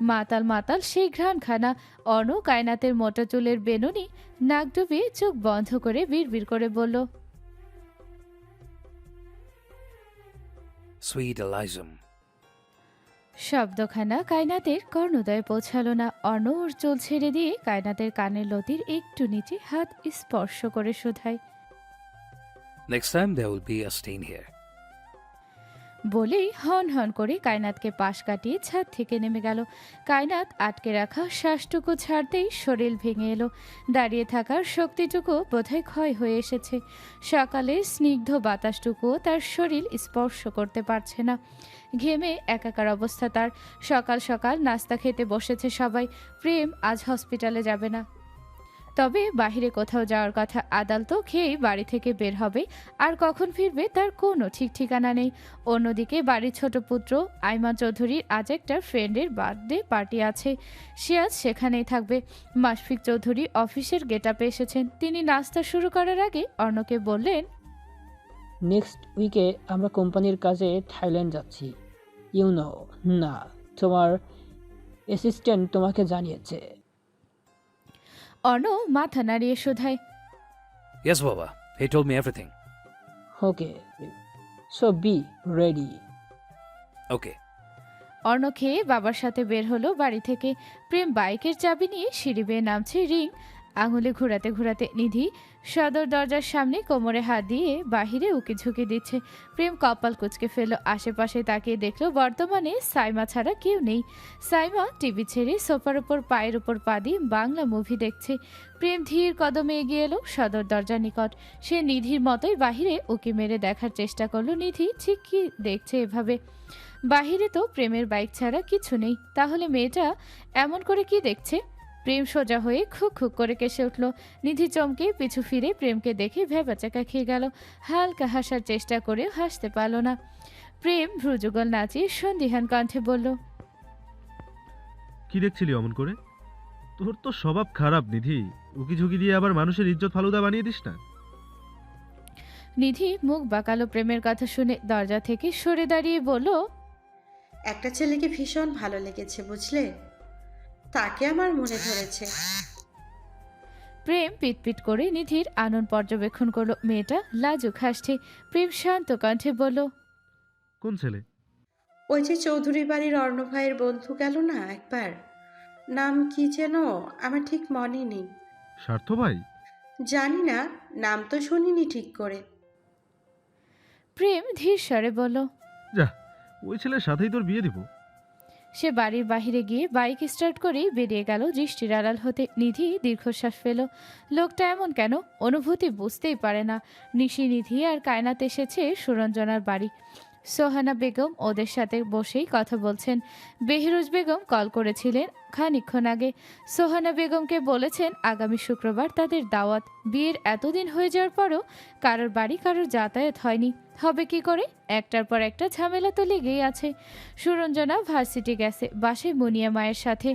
মাতাল মাতাল সেই ঘ্রাণখানা। অর্ণ কায়নাতের মোটা চুলের বেনুনি নাক ডুবিয়ে চোখ বন্ধ করে বিড়বিড় করে বলল, সুইট এলাইজম। শব্দখানা কায়নাতের কর্ণদয়ে পৌঁছালো না। অর্ণ ওর চুল ছেড়ে দিয়ে কায়নাতের কানের লতির একটু নিচে হাত স্পর্শ করে শোধায়, next time there will be a stain here. বলেই হন হন করে কায়নাতকে পাশ কাটিয়ে ছাদ থেকে নেমে গেল। কায়নাত আটকে রাখা শ্বাসটুকু ছাড়তেই শরীর ভেঙে এলো। দাঁড়িয়ে থাকার শক্তিটুকু বোধহয় ক্ষয় হয়ে এসেছে। সকালের স্নিগ্ধ বাতাসটুকুও তার শরীর স্পর্শ করতে পারছে না। ঘেমে একাকার অবস্থা তার। সকাল সকাল নাস্তা খেতে বসেছে সবাই। প্রেম আজ হসপিটালে যাবে না, তবে বাহিরে কোথাও যাওয়ার কথা। আদালত খেয়েই বাড়ি থেকে বের হবে। আর কখন ফিরবে তার কোনো ঠিক ঠিকানা নেই। অন্যদিকে বাড়ির ছোট পুত্র আইমান চৌধুরীর আজ একটা ফ্রেন্ডের বার্থডে পার্টি আছে। সে আজ সেখানেই থাকবে। মাশফিক চৌধুরী অফিসের গেট আপে এসেছেন। তিনি নাস্তা শুরু করার আগে অর্ণকে বললেন, নেক্সট উইকে আমরা কোম্পানির কাজে থাইল্যান্ড যাচ্ছি। না, তোমার অ্যাসিস্ট্যান্ট তোমাকে জানিয়েছে। অর্ণ মাথা নাড়িয়ে শোধায়, ইয়েস বাবা, he told me everything. Okay, so be ready. Okay. অর্ণ খেয়ে বাবার সাথে বের হলো বাড়ি থেকে। প্রেম বাইকের চাবি নিয়ে সিঁড়ি বেয়ে নামছে। রিং আঙুলে ঘোরাতে ঘোরাতে নিধি সদর দরজার সামনে কোমরে হাত দিয়ে বাহিরে উকি ঝুঁকি দিচ্ছে। প্রেম কপাল কুচকে ফেলল। আশেপাশে তাকিয়ে দেখলো বর্তমানে সাইমা ছাড়া কেউ নেই। সাইমা টিভি ছেড়ে সোফার ওপর পায়ের ওপর পা দিয়ে বাংলা মুভি দেখছে। প্রেম ধীর কদমে এগিয়ে এলো সদর দরজার নিকট। সে নিধির মতোই বাহিরে উকি মেরে দেখার চেষ্টা করলো নিধি ঠিক কি দেখছে এভাবে। বাহিরে তো প্রেমের বাইক ছাড়া কিছু নেই, তাহলে মেয়েটা এমন করে কি দেখছে? প্রেম সোজা হয়ে খুক খুক করে কেসে উঠল। নিধি চমকে পিছু ফিরে প্রেমকে দেখে ভ্যাবাচাকা খেয়ে গেল। হালকা হাসার চেষ্টা করে হাসতে পারল না। প্রেম ভ্রুযুগল নাচিয়ে সন্দিহান কণ্ঠে বলল, কি দেখছিলি অমন করে? তোর তো স্বভাব খারাপ নিধি, উকি ঝুঁকি দিয়ে আবার মানুষের ইজ্জত ফালুদা বানিয়ে দিস না। নিধি মুখ বাঁকালো প্রেমের কথা শুনে, দরজা থেকে সরে দাঁড়িয়ে বলল, একটা ছেলেকে ভীষণ ভালো লেগেছে বুঝলে, তাকে আমার মনে ধরেছে। প্রেম পিটপিট করে নিধির আনন্দ পর্যবেক্ষণ করলো। মেয়েটা লাজুক হাসছে। প্রেম শান্ত কণ্ঠে বলল, কোন ছেলে? ওই যে চৌধুরী বাড়ির অর্ণ ভাইয়ের বন্ধু গেল না একবার, নাম কি যেন আমার ঠিক মনে নেই। স্বার্থ ভাই? জানি না, নাম তো শুনিনি ঠিক করে। প্রেম ধীর স্বরে বলল, যা, ওই ছেলের সাথেই তোর বিয়ে দিব। সে বাড়ির বাইরে গিয়ে বাইক স্টার্ট করেই বেরিয়ে গেল। দৃষ্টির আড়াল হতে নিধি দীর্ঘশ্বাস ফেল। লোকটা এমন কেন? অনুভূতি বুঝতেই পারে না। নিশি, নিধি আর কায়নাত এসেছে সুরঞ্জনার বাড়ি। সোহানা বেগম ওদের সাথে বসেই কথা বলছেন। বেহরুজ বেগম কল করেছিলেন খানিকক্ষণ আগে। সোহানা বেগমকে বলেছেন আগামী শুক্রবার তাদের দাওয়াত। বিয়ের এতদিন হয়ে যাওয়ার পরও কারোর বাড়ি কারোর যাতায়াত হয়নি। হবে কি করে? একটার পর একটা ঝামেলা তো লেগেই আছে। সুরঞ্জনা ভার্সিটি গেছে, বাসায় মুনিয়া মায়ের সাথে,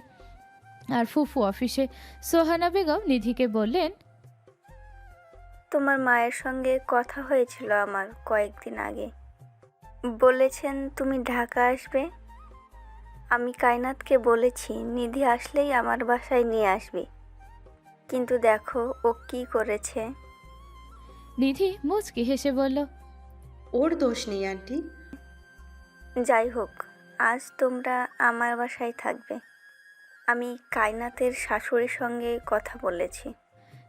আর ফুফু অফিসে। সোহানা বেগম নিধিকে বললেন, তোমার মায়ের সঙ্গে কথা হয়েছিল আমার কয়েকদিন আগে, বলেছেন তুমি ঢাকা আসবে। আমি কায়নাতকে বলেছি নিধি আসলেই আমার বাসায় নিয়ে আসবে, কিন্তু দেখো ও কি করেছে। নিধি মুচকি হেসে বলল, ওর দোষ নেই আন্টি। যাই হোক, আজ তোমরা আমার বাসায় থাকবে। আমি কায়নাতের শাশুড়ির সঙ্গে কথা বলেছি।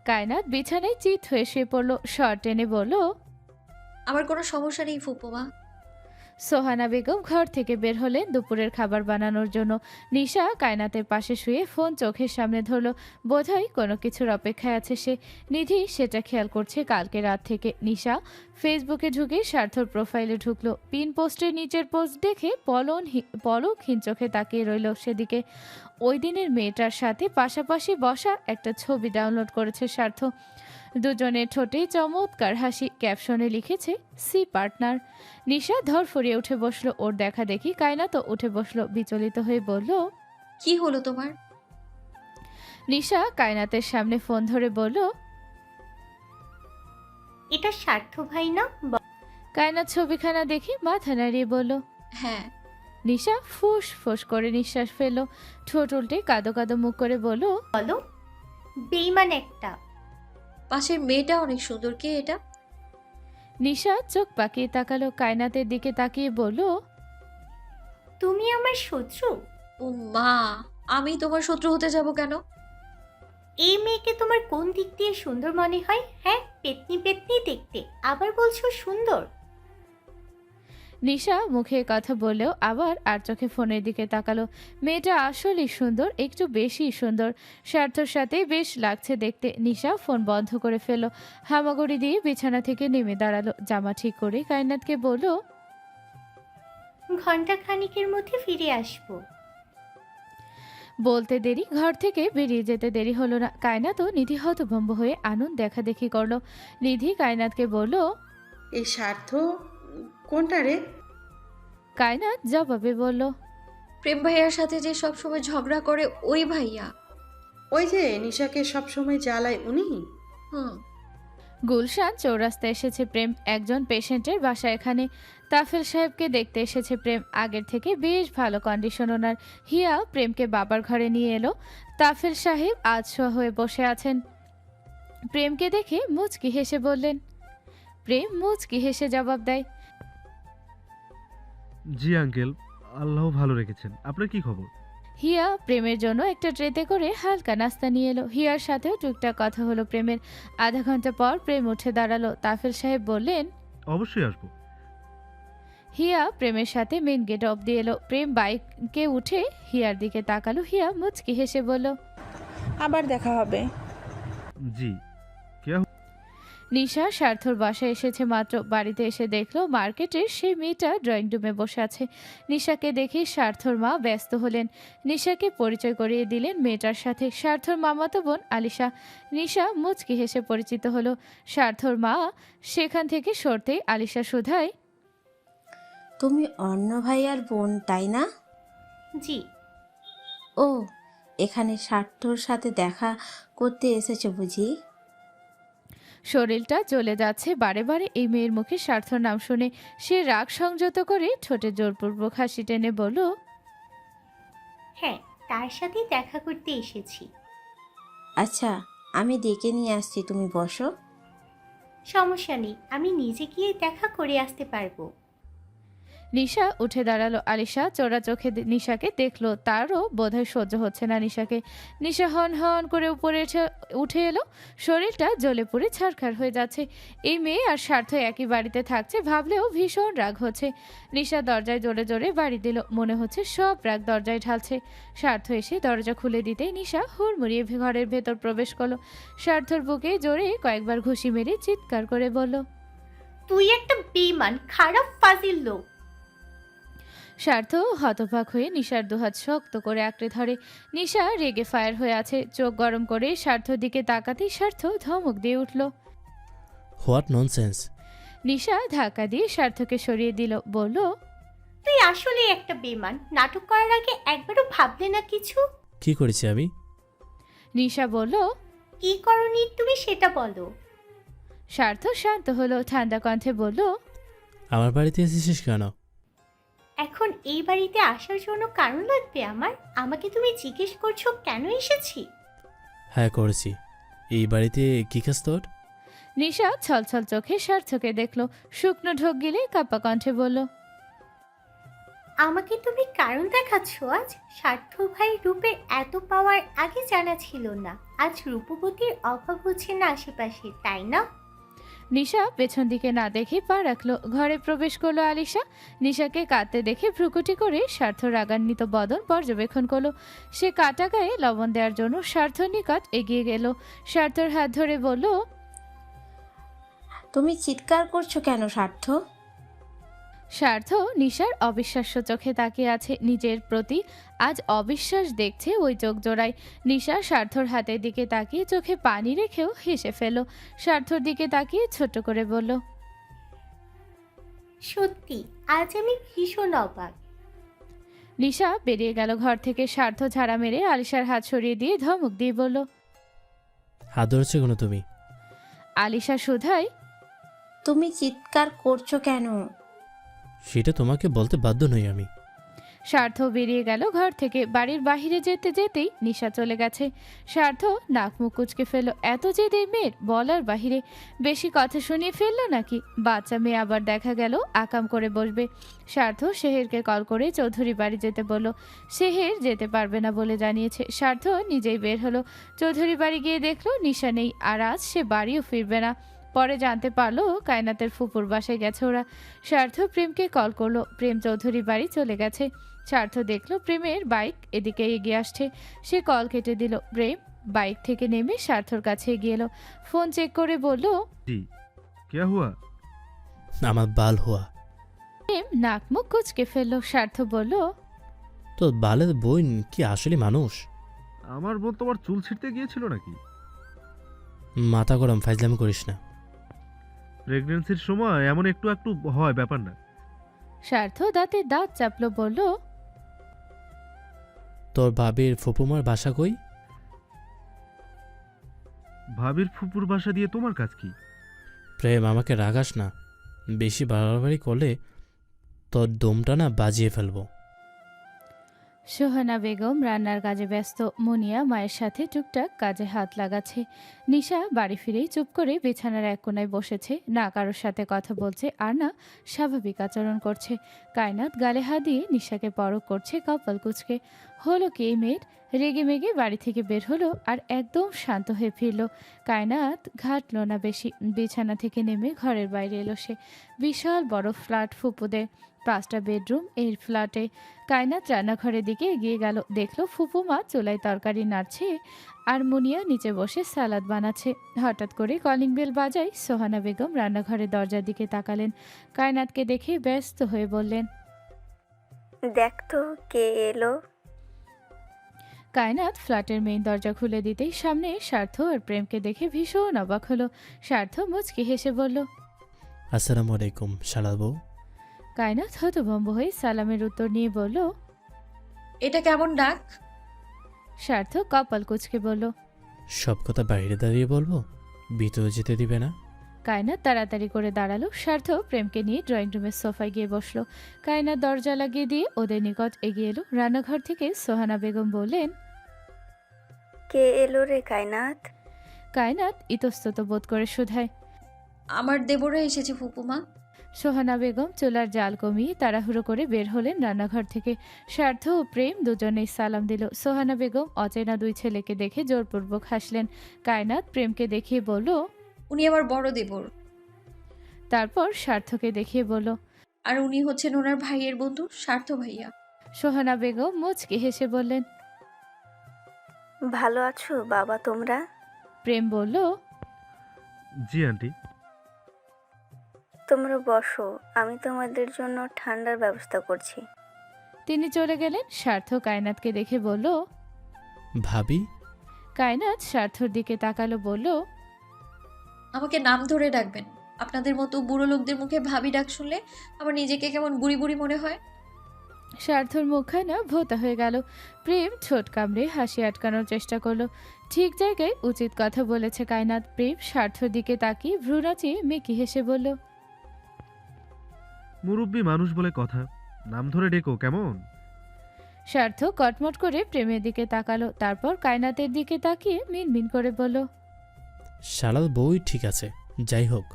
কায়নাত বিছানায় চিত হয়ে শুয়ে পড়ল। শর্ট টেনে বলল, আমার কোনো সমস্যা নেই ফুপুমা। সোহানা বেগম ঘর থেকে বের হলেন দুপুরের খাবার বানানোর জন্য। নিশা কায়নাতের পাশে শুয়ে ফোন চোখের সামনে ধরল। বোধহয় কোনো কিছুর অপেক্ষায় আছে সে। নিধি সেটা খেয়াল করছে কালকে রাত থেকে। নিশা ফেসবুকে ঢুকে স্বার্থর প্রোফাইলে ঢুকলো। পিন পোস্টের নিচের পোস্ট দেখে পলকহীন চোখে তাকিয়ে রইল সেদিকে। ওই দিনের মেয়েটার সাথে পাশাপাশি বসা একটা ছবি ডাউনলোড করেছে স্বার্থ। দুজনের ঠোঁটে চমৎকার হাসি। ক্যাপশনে লিখেছে সি পার্টনার। নিশা ধরফরিয়ে উঠে বসলো। ওর দেখা দেখি কায়নাতও উঠে বসলো। বিচলিত হয়ে বলল, কি হলো তোমার? নিশা কায়নাতের সামনে ফোন ধরে বলল, এটা স্বার্থ ভাই না? কায়নাত ছবিখানা দেখে মাথা নাড়িয়ে বলল, হ্যাঁ। নিশা ফুস ফুস করে নিঃশ্বাস ফেলল। ঠোঁট উল্টে কাদো কাদো মুখ করে বলল, বলো। বেইমান একটা। পাশের মেয়েটা অনেক সুন্দর। কে এটা? নিশা চোখ পাকিয়ে তাকালো। কায়নাতের দিকে তাকিয়ে বলল, তুমি আমার শত্রু? ও মা, আমি তোমার শত্রু হতে যাব কেন? এই মেয়েকে তোমার কোন দিক দিয়ে সুন্দর মনে হয়? হ্যাঁ, পেতনি পেতনি দেখতে, আবার বলছো সুন্দর। নিশা মুখে কথা বললেও আবার আর চোখে ফোনের দিকে তাকালো। মেয়েটা আসলেই সুন্দর, একটু বেশি সুন্দর। স্বার্থর সাথে বেশ লাগছে দেখতে। নিশা ফোন বন্ধ করে ফেলল। হামাগুড়ি দিয়ে বিছানা থেকে নেমে দাঁড়ালো। জামা ঠিক করে কায়নাতকে বলল, ঘন্টা খানিকের মধ্যে ফিরে আসবো। বলতে দেরি, ঘর থেকে বেরিয়ে যেতে দেরি হলো না। কায়নাতও নিধি হতভম্ব হয়ে আনন্দ দেখাদেখি করলো। নিধি কায়নাতকে বলল, এই স্বার্থ কোনটা রে? কায়নাত জবাবে বলল, প্রেম ভাইয়ার সাথে যে সব সময় ঝগড়া করে ওই ভাইয়া। ওই যে নিশাকে সবসময় জ্বালায় উনি। গুলশান চৌরাস্তায় এসেছে প্রেম। একজন পেশেন্টের বাসা এখানে। তাফেল সাহেবকে দেখতে এসেছে প্রেম। আগের থেকে বেশ ভালো কন্ডিশন ওনার। হিয়া প্রেমকে বাবার ঘরে নিয়ে এলো। তাফেল সাহেব আধশোয়া হয়ে বসে আছেন। প্রেমকে দেখে মুচকি হেসে বললেন। প্রেম মুচকি হেসে জবাব দেয়, জি আঙ্কেল, আল্লাহ ভালো রেখেছেন। আপনার কি খবর? হিয়া প্রেমের জন্য একটা ট্রেতে করে হালকা নাস্তা নিয়ে এলো। হিয়ার সাথেও টুকটাক কথা হলো প্রেমের। আধা ঘন্টা পর প্রেম উঠে দাঁড়ালো। তাফেল সাহেব বললেন, অবশ্যই আসবো। হিয়া প্রেমের সাথে মেন গেট অব্দি এলো। প্রেম বাইকে উঠে হিয়ার দিকে তাকালো। হিয়া মুচকি হেসে বলল, আবার দেখা হবে। জি। নিশা স্বার্থর বাসায় এসেছে মাত্র, বাড়িতে এসে দেখলো মার্কেটের সেই মেয়েটা ড্রয়িং রুমে বসে আছে। নিশাকে দেখে স্বার্থর মা ব্যস্ত হলেন, নিশাকে পরিচয় করিয়ে দিলেন মেয়েটার সাথে, স্বার্থর মামাতো বোন আলিশা। নিশা মুচকি হেসে পরিচিত হলো। স্বার্থর মা সেখান থেকে সরতেই আলিশা শুধায়, তুমি অন্য ভাইয়ার বোন তাই না? জি। ও, এখানে স্বার্থর সাথে দেখা করতে এসেছো বুঝি? শরীরটা জ্বলে যাচ্ছে বারে বারে এই মেয়ের মুখে স্বার্থর নাম শুনে। সে রাগ সংযত করে ঠোঁটে জোরপূর্বক হাসি টেনে বলল, হ্যাঁ, তার সাথেই দেখা করতে এসেছি। আচ্ছা, আমি ডেকে নিয়ে আসছি, তুমি বসো। সমস্যা নেই, আমি নিজে গিয়ে দেখা করে আসতে পারবো। নিশা উঠে দাঁড়ালো। আলিশা চোরা চোখে নিশাকে দেখলো, তারও বোধহয় সহ্য হচ্ছে না নিশাকে। নিশা হন হন করে উপরে উঠে এলো, শরীরটা জ্বলে পুড়ে ছারখার হয়ে যাচ্ছে। এই মেয়ে আর স্বার্থ একই বাড়িতে থাকছে ভাবলেও ভীষণ রাগ হচ্ছে। নিশা দরজায় জোরে জোরে বাড়ি দিল, মনে হচ্ছে সব রাগ দরজায় ঢালছে। স্বার্থ এসে দরজা খুলে দিতেই নিশা হুড়মুড়িয়ে ঘরের ভেতর প্রবেশ করলো। স্বার্থর বুকে জোরে কয়েকবার ঘুষি মেরে চিৎকার করে বলল, তুই একটা বেঈমান, খারাপ ফাজিল লোক। স্বার্থ হতবাক হয়ে নিশার দুহাত শক্ত করে আঁকড়ে ধরে। নিশা রেগে ফায়ার হয়ে আছে, চোখ গরম করে স্বার্থর দিকে তাকাতেই স্বার্থ ধমক দিয়ে উঠল। What nonsense! নিশা ধাক্কা দিয়ে স্বার্থকে সরিয়ে দিল, বলল, তুই আসলে একটা বেঈমান, নাটক করার আগে একবারও ভাবলে না কিছু? কি করেছি আমি? নিশা বলল, কি করনি তুমি সেটা বলো। স্বার্থ শান্ত হলো, ঠান্ডা কণ্ঠে বলল, আমার বাড়িতে এসেছিস কেন? এখন এই বাড়িতে আসার জন্য কারণ লাগবে আমার? আমাকে তুমি জিজ্ঞেস করছো কেন এসেছি? হ্যাঁ করেছি। এই বাড়িতে কি কাজ তোর? নিশা ছলছল চোখে স্বার্থকে দেখলো, শুকনো ঢোক গিলে কাপা কণ্ঠে বলল, আমাকে তুমি কারণ দেখাচ্ছ আজ? স্বার্থ ভাই রূপের এত পাওয়ার আগে জানা ছিল না, আজ রূপবতীর অভাব হচ্ছে না আশেপাশে, তাই না? নিশা পেছন দিকে না দেখে পা রাখলো, ঘরে প্রবেশ করলো আলিশা। নিশাকে কাঁদতে দেখে ভ্রুকুটি করে স্বার্থ রাগান্বিত বদন পর্যবেক্ষণ করলো। সে কাটা গায়ে লবণ দেওয়ার জন্য স্বার্থর নিকট এগিয়ে গেল, স্বার্থর হাত ধরে বলল, তুমি চিৎকার করছো কেন স্বার্থ? স্বার্থ নিশার অবিশ্বাস্য চোখে তাকিয়ে আছে, নিজের প্রতি আজ অবিশ্বাস দেখছে ওই চোখ জোড়ায়। নিশা স্বার্থর হাতের দিকে তাকিয়ে চোখে পানি রেখেও হেসে ফেল, স্বার্থর দিকে তাকিয়ে ছোট করে বলল, সত্যি আজ আমি ভীষণ অবাক। নিশা বেরিয়ে গেল ঘর থেকে। স্বার্থ ঝাড়া মেরে আলিশার হাত সরিয়ে দিয়ে ধমক দিয়ে বলল, হাত ধরেছে কেন তুমি? আলিশা শুধায়, তুমি চিৎকার করছো কেন? সেটা তোমাকে বলতে বাধ্য নই আমি। স্বার্থ বেরিয়ে গেল ঘর থেকে। বাড়ির বাহিরে যেতে যেতেই নিশা চলে গেছে। স্বার্থ নাক মুখ কুচকে ফেলল, এত জেদ এই মেয়ের বলার বাহিরে। বেশি কথা শুনিয়ে ফেললো নাকি? বাচ্চা মেয়ে আবার দেখা গেল আকাম করে বসবে। স্বার্থ সেহেরকে কল করে চৌধুরী বাড়ি যেতে বলল, সেহের যেতে পারবে না বলে জানিয়েছে। স্বার্থ নিজেই বের হলো, চৌধুরী বাড়ি গিয়ে দেখলো নিশা নেই, আর আজ সে বাড়িও ফিরবে না। পরে জানতে পারলো কায়নাতের ফুপুর বাসায় গেছে ওরা। স্বার্থ প্রেমকে কল করলো, প্রেম চৌধুরী বাড়ি চলে গেছে। স্বার্থ দেখলো প্রেমের বাইক এদিকে এগিয়ে আসছে, সে কল কেটে দিল। প্রেম বাইক থেকে নেমে স্বার্থর কাছে এগিয়ে এলো, ফোন চেক করে বলল, জি क्या हुआ? আমার বাল হুয়া। প্রেম নাক মুখ কুচকে ফেললো। স্বার্থ বলল, তো বালের বোন কি আসলে মানুষ? আমার বোন তোমার চুল ছিঁড়তে গিয়েছিল নাকি? মাথা গরম, ফাইজলামি করিস না। প্রেগন্যান্সির সময় এমন একটু একটু হয়, ব্যাপার না। স্বার্থ দাঁতে দাঁত চাপলো, বলল, তোর ভাবির ফুপুমার বাসা কই? ভাবির ফুপুর বাসা দিয়ে তোমার কাজ কি? প্রেম আমাকে রাগাস না, বেশি বাড়াবাড়ি করলে তোর দমটা না বাজিয়ে ফেলবো। সোহানা বেগম রান্নার কাজে ব্যস্ত, মুনিয়া মায়ের সাথে টুকটাক কাজে হাত লাগাচ্ছে। নিশা বাড়ি ফিরেই চুপ করে বিছানার এক কোনায় বসেছে, না কারোর সাথে কথা বলছে আর না স্বাভাবিক আচরণ করছে। কায়নাত গালে হাত দিয়ে নিশাকে পরখ করছে কপাল কুচকে। হলো কি এই মেয়ের? রেগে মেগে বাড়ি থেকে বের হলো আর একদম শান্ত হয়ে ফিরল। কায়নাত ঘাটল না বেশি, বিছানা থেকে নেমে ঘরের বাইরে এলো সে। বিশাল বড় ফ্ল্যাট ফুপুদের, 5টা বেডরুম এর ফ্ল্যাটে। কায়নাত রান্নাঘরের দিকে এগিয়ে গেল, দেখলো ফুপুমা চুলায় তরকারি নাড়ছে আর মুনিয়া নিচে বসে সালাদ বানাচ্ছে। হঠাৎ করে কলিং বেল বাজায়। সোহানা বেগম রান্নাঘরের দরজার দিকে তাকালেন। কায়নাতকে দেখে ব্যস্ত হয়ে বললেন, দেখ তো কে এলো। কায়নাত ফ্ল্যাটের মেইন দরজা খুলে দিতেই সামনে স্বার্থ আর প্রেমকে দেখে ভীষণ অবাক হলো। স্বার্থ মুচকি হেসে বলল, আসসালামু আলাইকুম শালাদ বউ। কায়নাত হতভম্ব হয়ে সালামের উত্তর নিয়ে বলল, এটা কেমন ডাক? স্বার্থ কপাল কুঁচকে বলল, সব কথা বাইরে দাঁড়িয়ে বলবো? ভিতরে যেতে দিবে না? কায়নাত তাড়াতাড়ি করে দাঁড়ালো। স্বার্থ প্রেমকে নিয়ে ড্রয়িং রুমের সোফায় গিয়ে বসলো। কায়নাত দরজা লাগিয়ে দিয়ে ওদের নিকট এগিয়ে এলো। রান্নাঘর থেকে সোহানা বেগম বললেন, কে এলো রে কায়নাত? কায়নাত ইতস্তত বোধ করে শুধায়, আমার দেবরে এসেছে ফুপুমা। সোহানা বেগম চুলার জাল কমিয়ে তাড়াহুড়ো করে বের হলেন রান্নাঘর থেকে। স্বার্থ ও প্রেম দুজনেই সালাম দিল। সোহানা বেগম অচেনা 2 ছেলেকে দেখে জোরপূর্বক হাসলেন। কায়নাত প্রেমকে দেখিয়ে বলল, উনি আমার বড় দেবর। তারপর স্বার্থকে দেখিয়ে বলল, আর উনি হচ্ছেন ওনার ভাইয়ের বন্ধু স্বার্থ ভাইয়া। সোহানা বেগম মুচকি হেসে বললেন, ভালো আছো বাবা তোমরা? প্রেম বলল, জি আন্টি। তোমরা বসো, আমি তোমাদের জন্য ঠান্ডার ব্যবস্থা করছি। তিনি চলে গেলেন। স্বার্থ কায়নাতকে দেখে বলল, ভাবি? কায়নাত স্বার্থর দিকে তাকালো, বলল, আমাকে নাম ধরে ডাকবেন। আপনাদের মতো বুড়ো লোকদের মুখে ভাবি ডাক শুনলে আমার নিজেকে কেমন বুড়ি বুড়ি মনে হয়। স্বার্থর মুখখানা ভোতা হয়ে গেল। প্রেম ঠোঁট কামড়ে হাসি আটকানোর চেষ্টা করলো। ঠিক জায়গায় উচিত কথা বলেছে কায়নাত। প্রেম স্বার্থর দিকে তাকিয়ে ভ্রু নাচিয়ে মেকি হেসে বলল, মুরব্বী মানুষ বলে কথা, নাম ধরে ডেকো কেমন? স্বার্থ কটমট করে প্রেমের দিকে তাকালো, তারপর কায়নাতের দিকে তাকিয়ে মিনমিন করে বলল, শালাদ বউই ঠিক আছে। যাই হোক,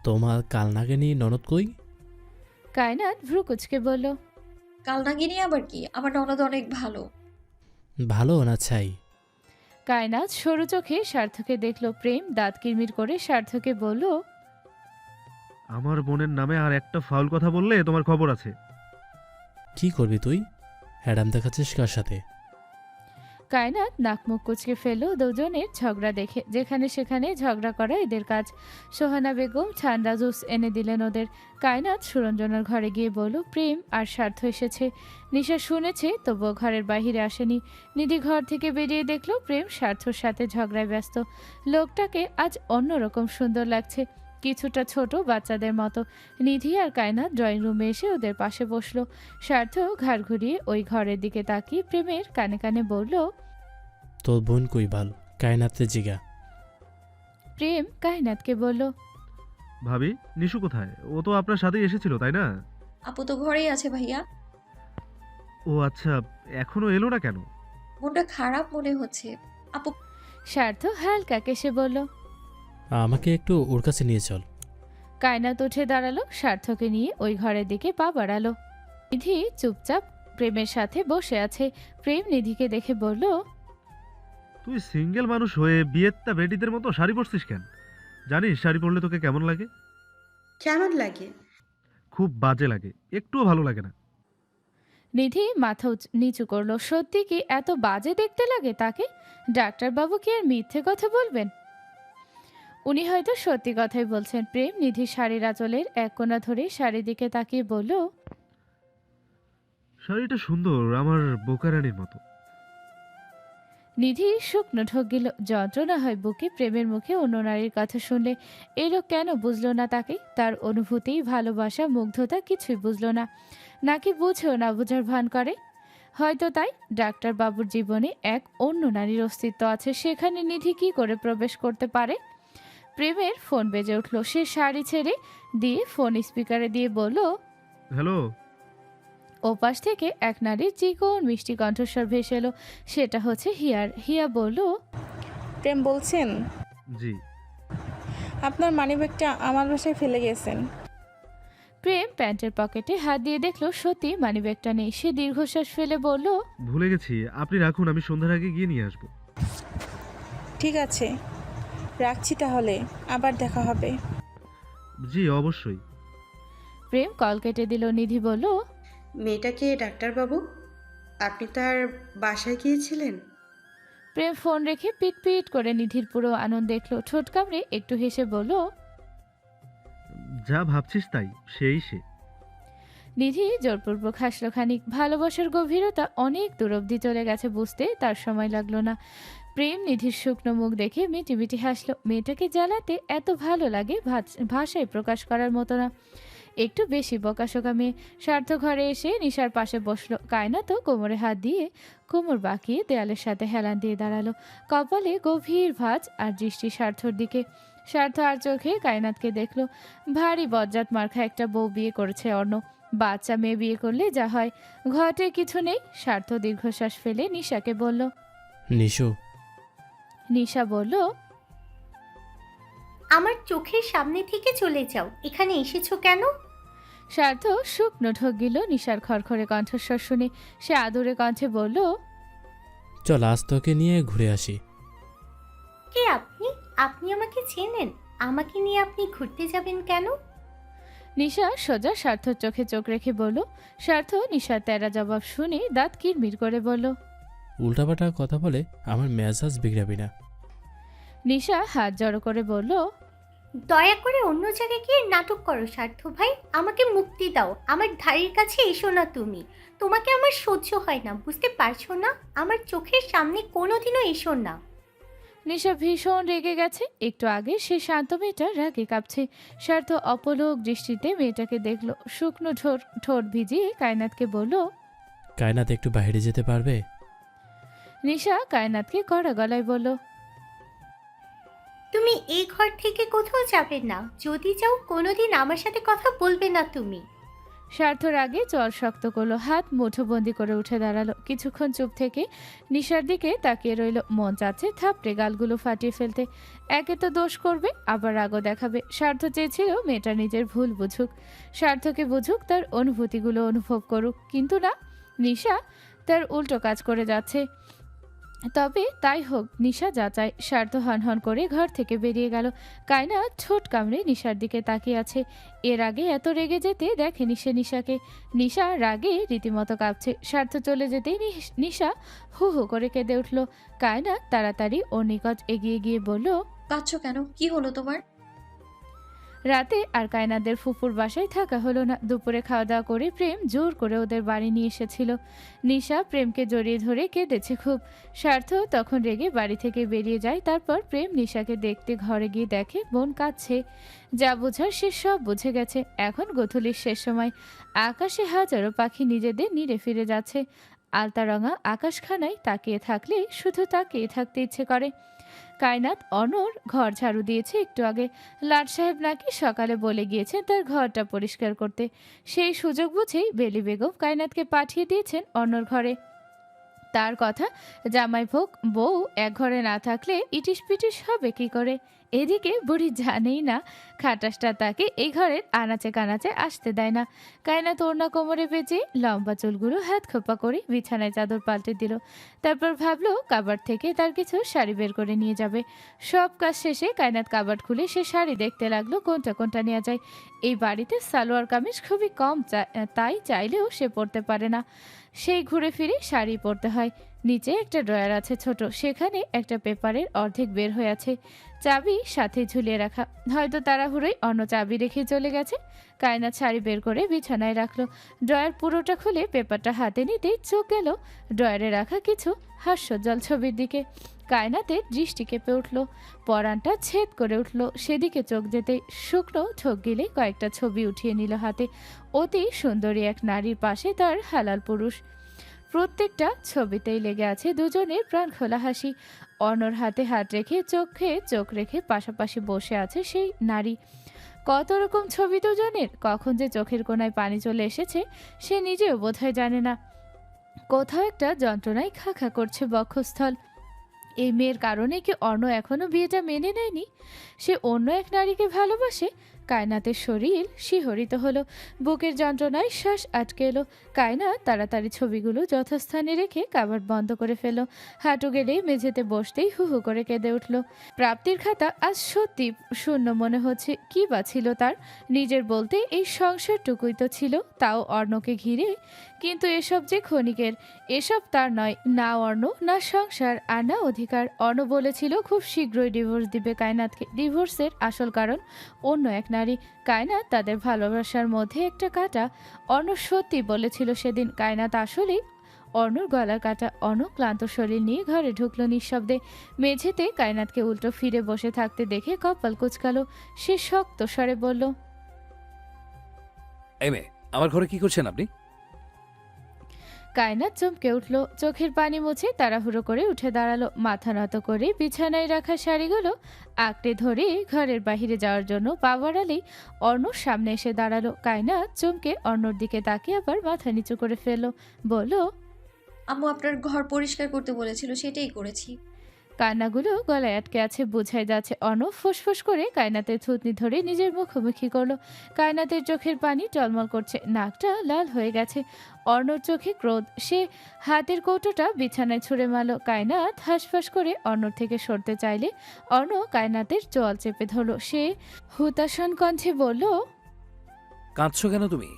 তোমার কালনাগিনী ননদ কই? কায়নাত ভ্রু কুচকে বলল, কালনাগিনী আবার কি? আমার ননদ অনেক ভালো। ভালো না ছাই? কায়নাত সরু চোখে স্বার্থকে দেখলো। প্রেম দাঁত কিরমির করে স্বার্থকে বলল, আমার বোনের নামে আর একটা ফাউল কথা বললে তোমার খবর আছে। কি করবি তুই? হ্যাডাম দেখাচ্ছিস কার সাথে? কায়নাত নাক মুখ কুচকে ফেলল দুজনের ঝগড়া দেখে। যেখানে সেখানে ঝগড়া করা এদের কাজ। সোহানা বেগম ঠান্ডা জুস এনে দিলেন ওদের। কায়নাত সুরঞ্জনার ঘরে গিয়ে বলল, প্রেম আর স্বার্থ এসেছে। নিশা শুনেছে, তবুও ঘরের বাইরে আসেনি। নিধি ঘর থেকে বেরিয়ে দেখলো প্রেম স্বার্থর সাথে ঝগড়ায় ব্যস্ত। লোকটাকে আজ অন্যরকম সুন্দর লাগছে, কিছুটা ছোট বাচ্চাদের মতো। নিধি আর কায়নাত ড্রয়িং রুমে এসে ওদের পাশে বসলো। স্বার্থ ঘাড় ঘুরিয়ে ওই ঘরের দিকে তাকিয়ে প্রেমের কানে কানে বলল, তোর বোন কই বাল? কায়নাতে জিগা। প্রেম কায়নাতকে বলল, ভাবি নিশু কোথায়? ও তো আপনার সাথেই এসেছিল তাই না? আপু তো ঘরেই আছে ভাইয়া। ও আচ্ছা, এখনো এলো না কেন? মনটা খারাপ মনে হচ্ছে আপু। স্বার্থ হালকা কেসে বলল, আমাকে একটু ওর কাছে নিয়ে চল। কায়নাত উঠে দাঁড়ালো, স্বার্থকে নিয়ে ওই ঘরের দিকে পা বাড়ালো। নিধি চুপচাপ প্রেমের সাথে বসে আছে। প্রেম নিধিকে দেখে বলল, তুই সিঙ্গেল মানুষ হয়ে বিয়েত্তা বেটিদের মতো শাড়ি পরছিস কেন? জানিস শাড়ি পরলে তোকে কেমন লাগে? কেমন লাগে? খুব বাজে লাগে, একটুও ভালো লাগে না। নিধি মাথা নিচু করলো। সত্যি কি এত বাজে দেখতে লাগে তাকে? ডাক্তারবাবু কি আর মিথ্যে কথা বলবেন? উনি হয়তো সত্যি কথাই বলছেন। প্রেম নিধির শাড়ির আঁচলের এক কোণা ধরে শাড়ির দিকে তাকিয়ে বলল, শাড়িটা সুন্দর, আমার বোকারানির মতো। নিধি শুকনো ঢোক গেল। যন্ত্রণা হয় বুকে প্রেমের মুখে অন্য নারীর কথা শুনলে। এই লোক কেন বুঝলো না তাকে? তার অনুভূতি, ভালোবাসা, মুগ্ধতা কিছুই বুঝলো না, নাকি বুঝেও না বোঝার ভান করে? হয়তো তাই। ডাক্তারবাবুর জীবনে এক অন্য নারীর অস্তিত্ব আছে, সেখানে নিধি কি করে প্রবেশ করতে পারে? প্রেমের ফোন বেজে উঠল। সে শাড়ি ছেড়ে দিয়ে ফোন স্পিকারে দিয়ে বলল, হ্যালো। ওপাশ থেকে এক নারীর চিকন মিষ্টি কণ্ঠস্বর ভেসে এলো। সেটা হচ্ছে হিয়ার। হিয়া বলল, প্রেম বলছেন? জি। আপনার মানিব্যাগটা আমার বাসায় ফেলে গেছেন। প্রেম প্যান্টের পকেটে হাত দিয়ে দেখলো সত্যি মানিব্যাগটা নেই। সে দীর্ঘশ্বাস ফেলে বলল, ভুলে গেছি, আপনি রাখুন, আমি সন্ধ্যার আগে গিয়ে নিয়ে আসবো। ঠিক আছে, রাখছি তাহলে, আবার দেখা হবে। জি অবশ্যই। প্রেম কল কেটে দিল। নিধি বলল, মেয়েটাকে ডাক্তারবাবু, আপনি তার বাসায় গিয়েছিলেন? প্রেম ফোন রেখে পিট পিট করে নিধির পুরো আনন্দ দেখলো। ঠোঁট কামড়ে একটু হেসে বলল, যা ভাবছিস তাই, সেই সে। নিধি জোরপূর্বক হাসল খানিক। ভালোবাসার গভীরতা অনেক দূর অব্দি চলে গেছে বুঝতে তার সময় লাগলো না। প্রেম নিধির শুকনো মুখ দেখে মিটি মিটি হাসলো। মেয়েটাকে জ্বালাতে এত ভালো লাগে ভাষায় প্রকাশ করার মতো না। একটু বেশি বকাশোকা মেয়ে। স্বার্থ ঘরে এসে নিশার পাশে বসলো। কায়নাতও কোমরে হাত দিয়ে কোমর বাঁকিয়ে দেয়ালের সাথে হেলান দিয়ে দাঁড়ালো। কপালে গভীর ভাঁজ আর দৃষ্টি স্বার্থর দিকে। স্বার্থ আর চোখে কায়নাতকে দেখলো। ভারী বজ্জাত মার্কা একটা বউ বিয়ে করেছে অর্ণ। বাচ্চা মেয়ে বিয়ে করলে যা হয়, ঘটে কিছু নেই। স্বার্থ দীর্ঘশ্বাস ফেলে নিশাকে বলল। নিশু। নিশা বলল, আমার চোখের সামনে থেকে চলে যাও, এখানে এসেছো কেন? স্বার্থ শুকনো ঢোক গিল নিশার খড়খড়ে কণ্ঠস্বর শুনে। সে আদুরে কণ্ঠে বলল, চল আজ তোকে নিয়ে ঘুরে আসি। কে আপনি? আপনি আমাকে চেনেন? আমাকে নিয়ে আপনি ঘুরতে যাবেন কেন? নিশা সোজা স্বার্থর চোখে চোখ রেখে বলল। স্বার্থ নিশার তেরা জবাব শুনে দাঁত কিরমির করে বলল, উল্টাপাল্টা কথা বলে আমার মেজাজ বিগড়াবি না। নিশা হাত জড়ো করে বলল, দয়া করে অন্য জায়গায় গিয়ে নাটক করো স্বার্থ ভাই, আমাকে মুক্তি দাও। আমার ধারের কাছে এসো না তুমি। তোমাকে আমার সহ্য হয় না, বুঝতে পারছো না? আমার চোখের সামনে কোনোদিনও এসো না। নিশা ভীষণ রেগে গেছে। একটু আগে সে শান্ত মেয়েটা রাগে কাঁপছে। স্বার্থ অপলক দৃষ্টিতে মেয়েটাকে দেখলো। শুকনো ঠোঁট ভিজিয়ে কায়নাতকে বলল, কায়নাত একটু বাইরে যেতে পারবে? নিশা কায়নাতকে কড়া গলায় বলল, তুমি এই ঘর থেকে কোথাও যাবে না। যদি যাও কোনোদিন আমার সাথে কথা বলবে না তুমি। স্বার্থর আগে চল শক্ত করলো। হাত মুঠোবন্দি করে উঠে দাঁড়ালো। কিছুক্ষণ চুপ থেকে নিশার দিকে তাকিয়ে রইল। মন চাচ্ছে থাপড়ে গালগুলো ফাটিয়ে ফেলতে। একে তো দোষ করবে, আবার রাগও দেখাবে। স্বার্থ চেয়েছিল মেয়েটা নিজের ভুল বুঝুক, স্বার্থকে বুঝুক, তার অনুভূতিগুলো অনুভব করুক। কিন্তু না, নিশা তার উল্টো কাজ করে যাচ্ছে। তবে তাই হোক, নিশা যা চায়। স্বার্থ হনহন করে ঘর থেকে বেরিয়ে গেল। কায়না ঠোঁট কামড়ে নিশার দিকে তাকিয়ে আছে। এর আগে এত রেগে যেতে দেখেনি সে নিশাকে। নিশা রাগে রীতিমতো কাঁপছে। স্বার্থ চলে যেতেই নিশা হু হু করে কেঁদে উঠল। কায়না তাড়াতাড়ি ওর নিকট এগিয়ে গিয়ে বলল, কাঁদছো কেন? কি হলো তোমার? রাতে আর কায়নাদের ফুপুর বাসায় থাকা হলো না। দুপুরে খাওয়া দাওয়া করে প্রেম জোর করে ওদের বাড়ি নিয়ে এসেছিল। নিশা প্রেমকে জড়িয়ে ধরে কেঁদেছে খুব। স্বার্থ তখন রেগে বাড়ি থেকে বেরিয়ে যায়। তারপর প্রেম নিশাকে দেখতে ঘরে গিয়ে দেখে বোন কাঁদছে। যা বোঝার সে সব বুঝে গেছে। এখন গোধূলির শেষ সময়। আকাশে হাজারো পাখি নিজেদের নিড়ে ফিরে যাচ্ছে। আলতারঙা আকাশখানায় তাকিয়ে থাকলে শুধু তাকিয়ে থাকতে ইচ্ছে করে। কায়নাত অনর ঘর ঝাড়ু দিয়েছে একটু আগে। লাট সাহেব নাকি সকালে বলে গিয়েছেন তার ঘরটা পরিষ্কার করতে। সেই সুযোগ বুঝেই বেলি বেগম কায়নাতকে পাঠিয়ে দিয়েছেন অনর ঘরে। তার কথা, জামাই বউ এক ঘরে না থাকলে ইটিস পিটিস হবে কি করে। এদিকে বুড়ি জানেই না খাটাসটা তাকে এই ঘরের আনাচে কানাচে আসতে দেয় না। কায়নাত ওড়না কোমরে বেঁচে লম্বা চুলগুলো হাত খোপা করে বিছানায় চাদর পাল্টে দিল। তারপর ভাবলো কাবার্ড থেকে তার কিছু শাড়ি বের করে নিয়ে যাবে। সব কাজ শেষে কায়নাত কাবার্ড খুলে সে শাড়ি দেখতে লাগলো কোনটা কোনটা নেওয়া যায়। এই বাড়িতে সালোয়ার কামিজ খুবই কম, তাই চাইলেও সে পরতে পারে না। সেই ঘুরে ফিরে শাড়ি পরতে হয়। নিচে একটা ড্রয়ার আছে ছোট, সেখানে একটা পেপারের অর্ধেক বের হয়ে আছে, চাবি সাথে ঝুলিয়ে রাখা। হয়তো তাড়াহুড়োয় অন্য চাবি রেখে চলে গেছে। কায়নাত শাড়ি বের করে বিছানায় রাখলো। ড্রয়ার পুরোটা খুলে পেপারটা হাতে নিতেই চোখ গেল ড্রয়ারে রাখা কিছু হাস্যজ্জ্বল ছবির দিকে। কায়নাতের দৃষ্টি কেঁপে উঠল, পরানটা ছেদ করে উঠল। সেদিকে চোখ যেতেই শুকনো ঠোক গিলে কয়েকটা ছবি উঠিয়ে নিল হাতে। অতি সুন্দরী এক নারীর পাশে তার হালাল পুরুষ। প্রত্যেকটা ছবিতেই লেগে আছে দুজনের প্রাণ খোলা হাসি। অর্ণর হাতে হাত রেখে চোখে চোখ রেখে পাশাপাশি বসে আছে সেই নারী। কত রকম ছবি দুজনের, কখন যে চোখের কোণায় পানি চলে এসেছে সে নিজেও বোধহয় জানে না। কোথাও একটা যন্ত্রণায় খা খা করছে বক্ষস্থল। এই মেয়ের কারণে কি অর্ণ এখনো বিয়েটা মেনে নেয়নি? সে অন্য এক নারীকে ভালোবাসে, কায়নাতের শরীর শিহরিত হলো, বুকের যন্ত্রণায় শ্বাস আটকে এলো। কায়নাত তাড়াতাড়ি ছবিগুলো যথাস্থানে রেখে কাবার্ড বন্ধ করে ফেলল। হাঁটু গেড়ে মেঝেতে বসতেই হু হু করে কেঁদে উঠল। প্রাপ্তির খাতা আজ সত্যি শূন্য মনে হচ্ছে। কি বা ছিল তার? নিজের বলতে এই সংসারটুকুই তো ছিল, তাও অর্ণকে ঘিরে। কিন্তু এসব যে ক্ষণিকের, এসব তার নয়। না অর্ণ, না সংসার, আর না অধিকার। অর্ণ বলেছিল খুব শীঘ্রই ডিভোর্স দিবে কায়নাতকে। ডিভোর্সের আসল কারণ অন্য এক নারী। কায়নাত তাদের ভালোবাসার মধ্যে একটা কাঁটা। অর্ণ সত্যি বলেছিল সেদিন। কায়নাত আসলেই অর্ণর গলার কাটা। অর্ণ ক্লান্ত শরীর নিয়ে ঘরে ঢুকলো নিঃশব্দে। মেঝেতে কায়নাতকে উল্টো ফিরে বসে থাকতে দেখে কপাল কুচকালো। সে শক্ত স্বরে বলল, এই মেয়ে, আমার ঘরে কি করছেন আপনি? কায়নাত চমকে উঠল, চোখের পানি মুছে তাড়াহুড়ো করে উঠে দাঁড়ালো। মাথা নত করে বিছানায় রাখা শাড়িগুলো আঁকড়ে ধরে ঘরের বাহিরে যাওয়ার জন্য পা বাড়ালেই অর্ণ সামনে এসে দাঁড়ালো। কায়নাত চমকে অর্ণর দিকে তাকিয়ে আবার মাথা নিচু করে ফেলল, বলল, আম্মু আপনার ঘর পরিষ্কার করতে বলেছিল, সেটাই করেছি। কান্নাগুলো গলায় আটকে আছে, বোঝাই যাচ্ছে। অর্ণব ফুসফুস করে কায়নাতের থুতনি ধরে নিজের মুখোমুখি করলো। কায়নাতের চোখের পানি টলমল করছে, নাকটা লাল হয়ে গেছে। অর্ণর চোখে ক্রোধ। সে হাতের কৌটোটা বিছানায় ছুঁড়ে মারল। কায়নাত হাঁসফাঁস করে অর্ণর থেকে সরতে চাইলে অর্ণ কায়নাতের চোয়াল চেপে ধরল। সে হুতাশন কণ্ঠে বলল, কাঁদছো কেন তুমি?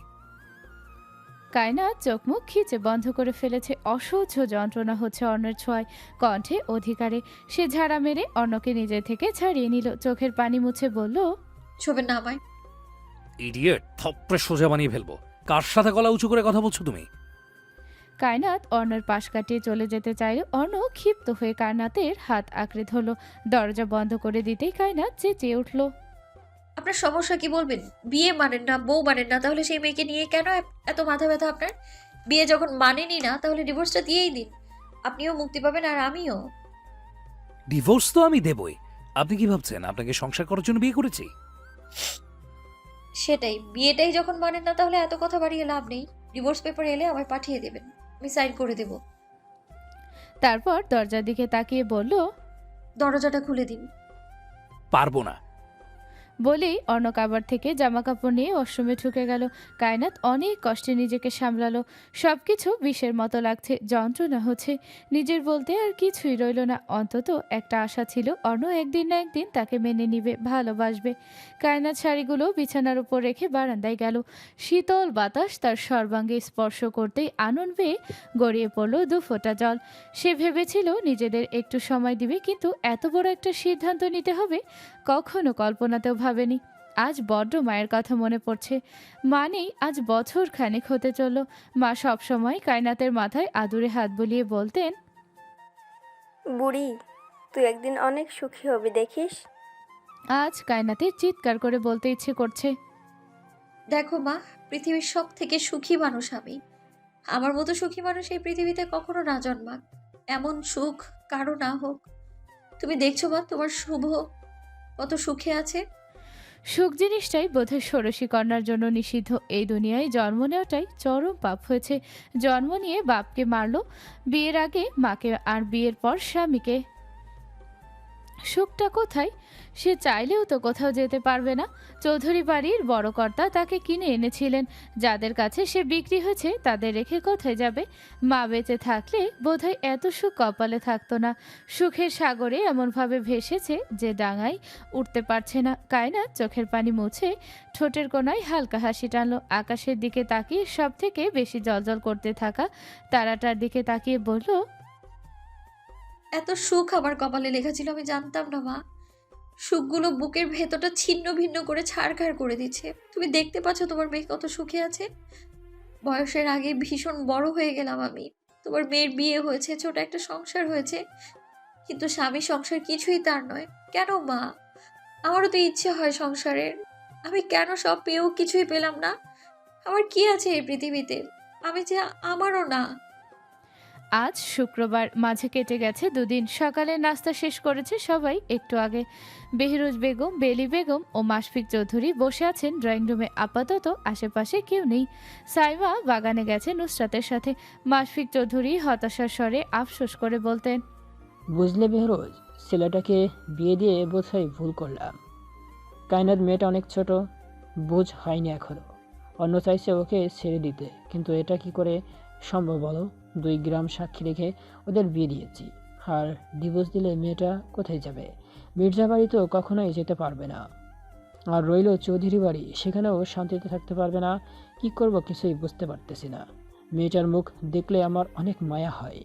কায়নাত চোখ মুখ খিচে বন্ধ করে ফেলেছে। অসহ্য যন্ত্রণা হচ্ছে অর্ণের ছোঁয়ায়, কণ্ঠে অধিকারে। সে ঝাড়া মেরে অর্ণকে নিজে থেকে ছাড়িয়ে নিল। চোখের পানি মুছে বলল, ছবেন না আমায়। ইডিয়েট, থপ্পড়ে সোজা বানিয়ে ফেলবো। কার সাথে গলা উঁচু করে কথা বলছো তুমি? কায়নাত অর্ণের পাশ কাটিয়ে চলে যেতে চাইল। অর্ণ ক্ষিপ্ত হয়ে কায়নাতের হাত আঁকড়ে ধরল। দরজা বন্ধ করে দিতেই কায়নাত চেঁচিয়ে উঠল, আপনার সমস্যা কি বলবেন? বিয়ে মানেন না, বউ মানেন না, তাহলে সেই মেয়েকে নিয়ে কেন এত মাথা ব্যথা আপনার? বিয়ে যখন মানেনি না, তাহলে ডিভোর্সটা দিয়েই দিন। আপনিও মুক্তি পাবেন আর আমিও। ডিভোর্স তো আমি দেবই। আপনি কি ভাবছেন আপনাকে সংসার করার জন্য বিয়ে করেছি? সেটাই, বিয়েটাই যখন মানেন না, তাহলে এত কথা বাড়িয়ে লাভ নেই। ডিভোর্স পেপার এলে আমায় পাঠিয়ে দেবেন, আমি সাইন করে দেব। তারপর দরজার দিকে তাকিয়ে বলল, দরজাটা খুলে দিন। পারবো না। বলেই অর্ণ কাবার থেকে জামা কাপড় নিয়ে ওয়াশরুমে ঢুকে গেল। কায়নাত অনেক কষ্টে নিজেকে সামলালো। সবকিছু বিষের মতো লাগছে, যন্ত্রণা হচ্ছে। নিজের বলতে আর কিছুই রইল না। অন্তত একটা আশা ছিল, অর্ণ একদিন না একদিন তাকে মেনে নিবে, ভালোবাসবে। কায়নাত শাড়িগুলো বিছানার উপর রেখে বারান্দায় গেল। শীতল বাতাস তার সর্বাঙ্গে স্পর্শ করতেই আনন বেয়ে গড়িয়ে পড়ল দু ফোঁটা জল। সে ভেবেছিল নিজেদের একটু সময় দিবে, কিন্তু এত বড় একটা সিদ্ধান্ত নিতে হবে কখনো কল্পনাতেও ভাবেনি। আজ বড্ড মায়ের কথা মনে পড়ছে। মানেই আজ বছর খানেক হতে চলল। মা সবসময় কায়নাতের মাথায় আদুরে হাত বুলিয়ে বলতেন, বুড়ি, তুই একদিন অনেক সুখী হবি দেখিস। আজ কায়নাতের চিৎকার করে বলতে ইচ্ছে করছে, দেখো মা, পৃথিবীর সব থেকে সুখী মানুষ আমি। আমার মতো সুখী মানুষ এই পৃথিবীতে কখনো না জন্মাক। এমন সুখ কারো না হোক। তুমি দেখছো মা, তোমার শুভ কত সুখে আছে। সুখ জিনিসটাই বোধহয় ষোড়শী কন্যার জন্য নিষিদ্ধ। এই দুনিয়ায় জন্ম নেওয়াটাই চরম পাপ হয়েছে। জন্ম নিয়ে বাপকে মারলো, বিয়ের আগে মাকে, আর বিয়ের পর স্বামীকে। সুখটা কোথায়? সে চাইলেও তো কোথাও যেতে পারবে না। চৌধুরী বাড়ির বড় কর্তা তাকে কিনে এনেছিলেন। যাদের কাছে সে বিক্রি হয়েছে তাদের রেখে কোথায় যাবে? মা বেঁচে থাকলে বোধহয় এত সুখ কপালে থাকতো না। সুখের সাগরে এমনভাবে ভেসেছে যে ডাঙায় উঠতে পারছে না। কায়নাত চোখের পানি মুছে ঠোঁটের কোণায় হালকা হাসি টানলো। আকাশের দিকে তাকিয়ে সব থেকে বেশি জ্বলজ্বল করতে থাকা তারাটার দিকে তাকিয়ে বলল, এত সুখ আমার কপালে লেখা ছিল, আমি জানতাম না মা। সুখগুলো বুকের ভেতরটা ছিন্ন ভিন্ন করে ছাড়খাড় করে দিচ্ছে। তুমি দেখতে পাচ্ছ তোমার মেয়ে কত সুখে আছে। বয়সের আগে ভীষণ বড় হয়ে গেলাম আমি। তোমার মেয়ের বিয়ে হয়েছে, ছোট একটা সংসার হয়েছে, কিন্তু স্বামী সংসার কিছুই তার নয়। কেন মা? আমারও তো ইচ্ছে হয় সংসারের। আমি কেন সব পেয়েও কিছুই পেলাম না? আমার কি আছে এই পৃথিবীতে? আমি যে আমারও না। আজ শুক্রবার, মাঝে কেটে গেছে দুদিন। সকালে নাস্তা শেষ করেছে সবাই একটু আগে। বেহরুজ বেগম, বেলি বেগম ও মাশফিক চৌধুরী বসে আছেন ড্রয়িং রুমে। আপাতত আশেপাশে কেউ নেই। সাইমা বাগানে গেছে নুসরাতের সাথে। মাশফিক চৌধুরী হতাশার স্বরে আফসোস করে বলতেন, বুঝলে বেহরোজ, ছেলেটাকে বিয়ে দিয়ে বোধহয় ভুল করলাম। কায়নাত মেয়েটা অনেক ছোট, বোঝ হয়নি এখনো। অন্য চাইছে ওকে ছেড়ে দিতে, কিন্তু এটা কি করে সম্ভব বলো? 2 গ্রাম সাক্ষী রেখে ওদের বিয়ে দিয়েছি, আর ডিভোর্স দিলে মেয়েটা কোথায় যাবে? মির্জা বাড়ি তো কখনোই যেতে পারবে না। আর রইল চৌধুরী বাড়ি, সেখানেও শান্তিতে থাকতে পারবে না। কি করব কিছুই বুঝতে পারতেছি না। মেয়েটার মুখ দেখলে আমার অনেক মায়া হয়।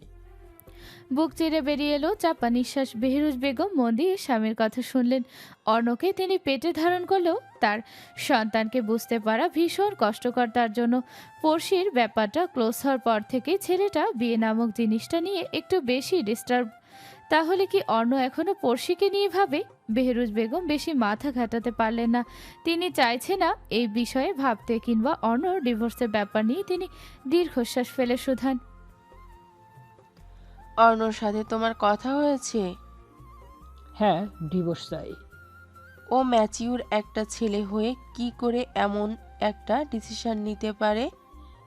বুক চিরে বেরিয়ে এলো চাপা নিঃশ্বাস। বেহরুজ বেগম মন দিয়ে স্বামীর কথা শুনলেন। অর্ণকে তিনি পেটে ধারণ করলেও তার সন্তানকে বুঝতে পারা ভীষণ কষ্টকর তার জন্য। পড়শির ব্যাপারটা ক্লোজ হওয়ার পর থেকে ছেলেটা বিয়ে নামক জিনিসটা নিয়ে একটু বেশি ডিস্টার্ব। তাহলে কি অর্ণ এখনো পড়শিকে নিয়ে ভাবে? বেহরুজ বেগম বেশি মাথা ঘাটাতে পারলেন না। তিনি চাইছে না এই বিষয়ে ভাবতে, কিংবা অর্ণর ডিভোর্সের ব্যাপার নিয়ে তিনি দীর্ঘশ্বাস ফেলে শুধান, অর্ণর সাথে তোমার কথা হয়েছে? হ্যাঁ, ডিভোর্স চাই। ও ম্যাচিউর একটা ছেলে হয়ে কি করে এমন একটা ডিসিশন নিতে পারে?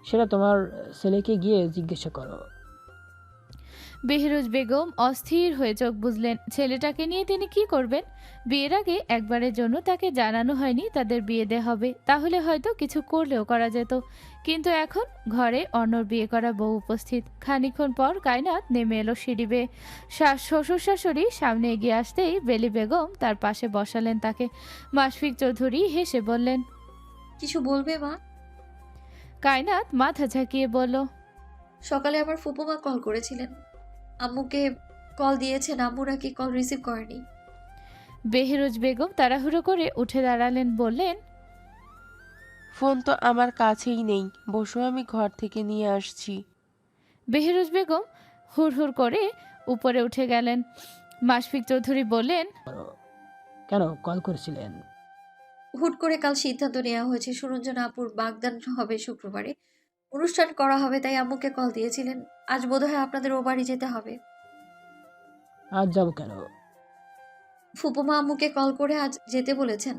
সেটা তোমার ছেলেকে গিয়ে জিজ্ঞাসা করো। বেহরুজ বেগম অস্থির হয়ে চোখ বুঝলেন। ছেলেটাকে নিয়ে তিনি কি করবেন? বিয়ের আগে একবারের জন্য তাকে জানানো হয়নি তাদের বিয়ে দেওয়া হবে, তাহলে হয়তো কিছু করলেও করা যেত। কিন্তু এখন ঘরে অর্ণর বিয়ে করা বউ উপস্থিত। খানিকক্ষণ পর কায়নাত নেমে এলো সিঁড়ি বেয়ে। শ্বশুর শাশুড়ি সামনে এগিয়ে আসতেই বেলি বেগম তার পাশে বসালেন তাকে। মাশফিক চৌধুরী হেসে বললেন, কিছু বলবে মা? কায়নাত মাথা ঝাঁকিয়ে বলল, সকালে আমার ফুপুমা কল করেছিলেন, আম্মুকে কল দিয়েছেন, আম্মু নাকি কল রিসিভ করেনি। বেহরুজ বেগম তাড়াহুড়ো করে উঠে দাঁড়ালেন, বললেন, ফোন তো আমার কাছেই নেই, বসো আমি ঘর থেকে নিয়ে আসছি। বেহরুজ বেগম হুড়হুড় করে উপরে উঠে গেলেন। মাশফিক চৌধুরী বললেন, কেন কল করেছিলেন? হুট করে কাল সিদ্ধান্ত নেওয়া হয়েছে সুরঞ্জন আপুর বাগদান হবে শুক্রবারে, অনুষ্ঠান করা হবে, তাই আম্মুকে কল দিয়েছিলেন। আজ বোধহয় আপনাদের ও বাড়ি যেতে হবে। আজ যাবো কেন? ফুপুমা আম্মুকে কল করে আজ যেতে বলেছেন।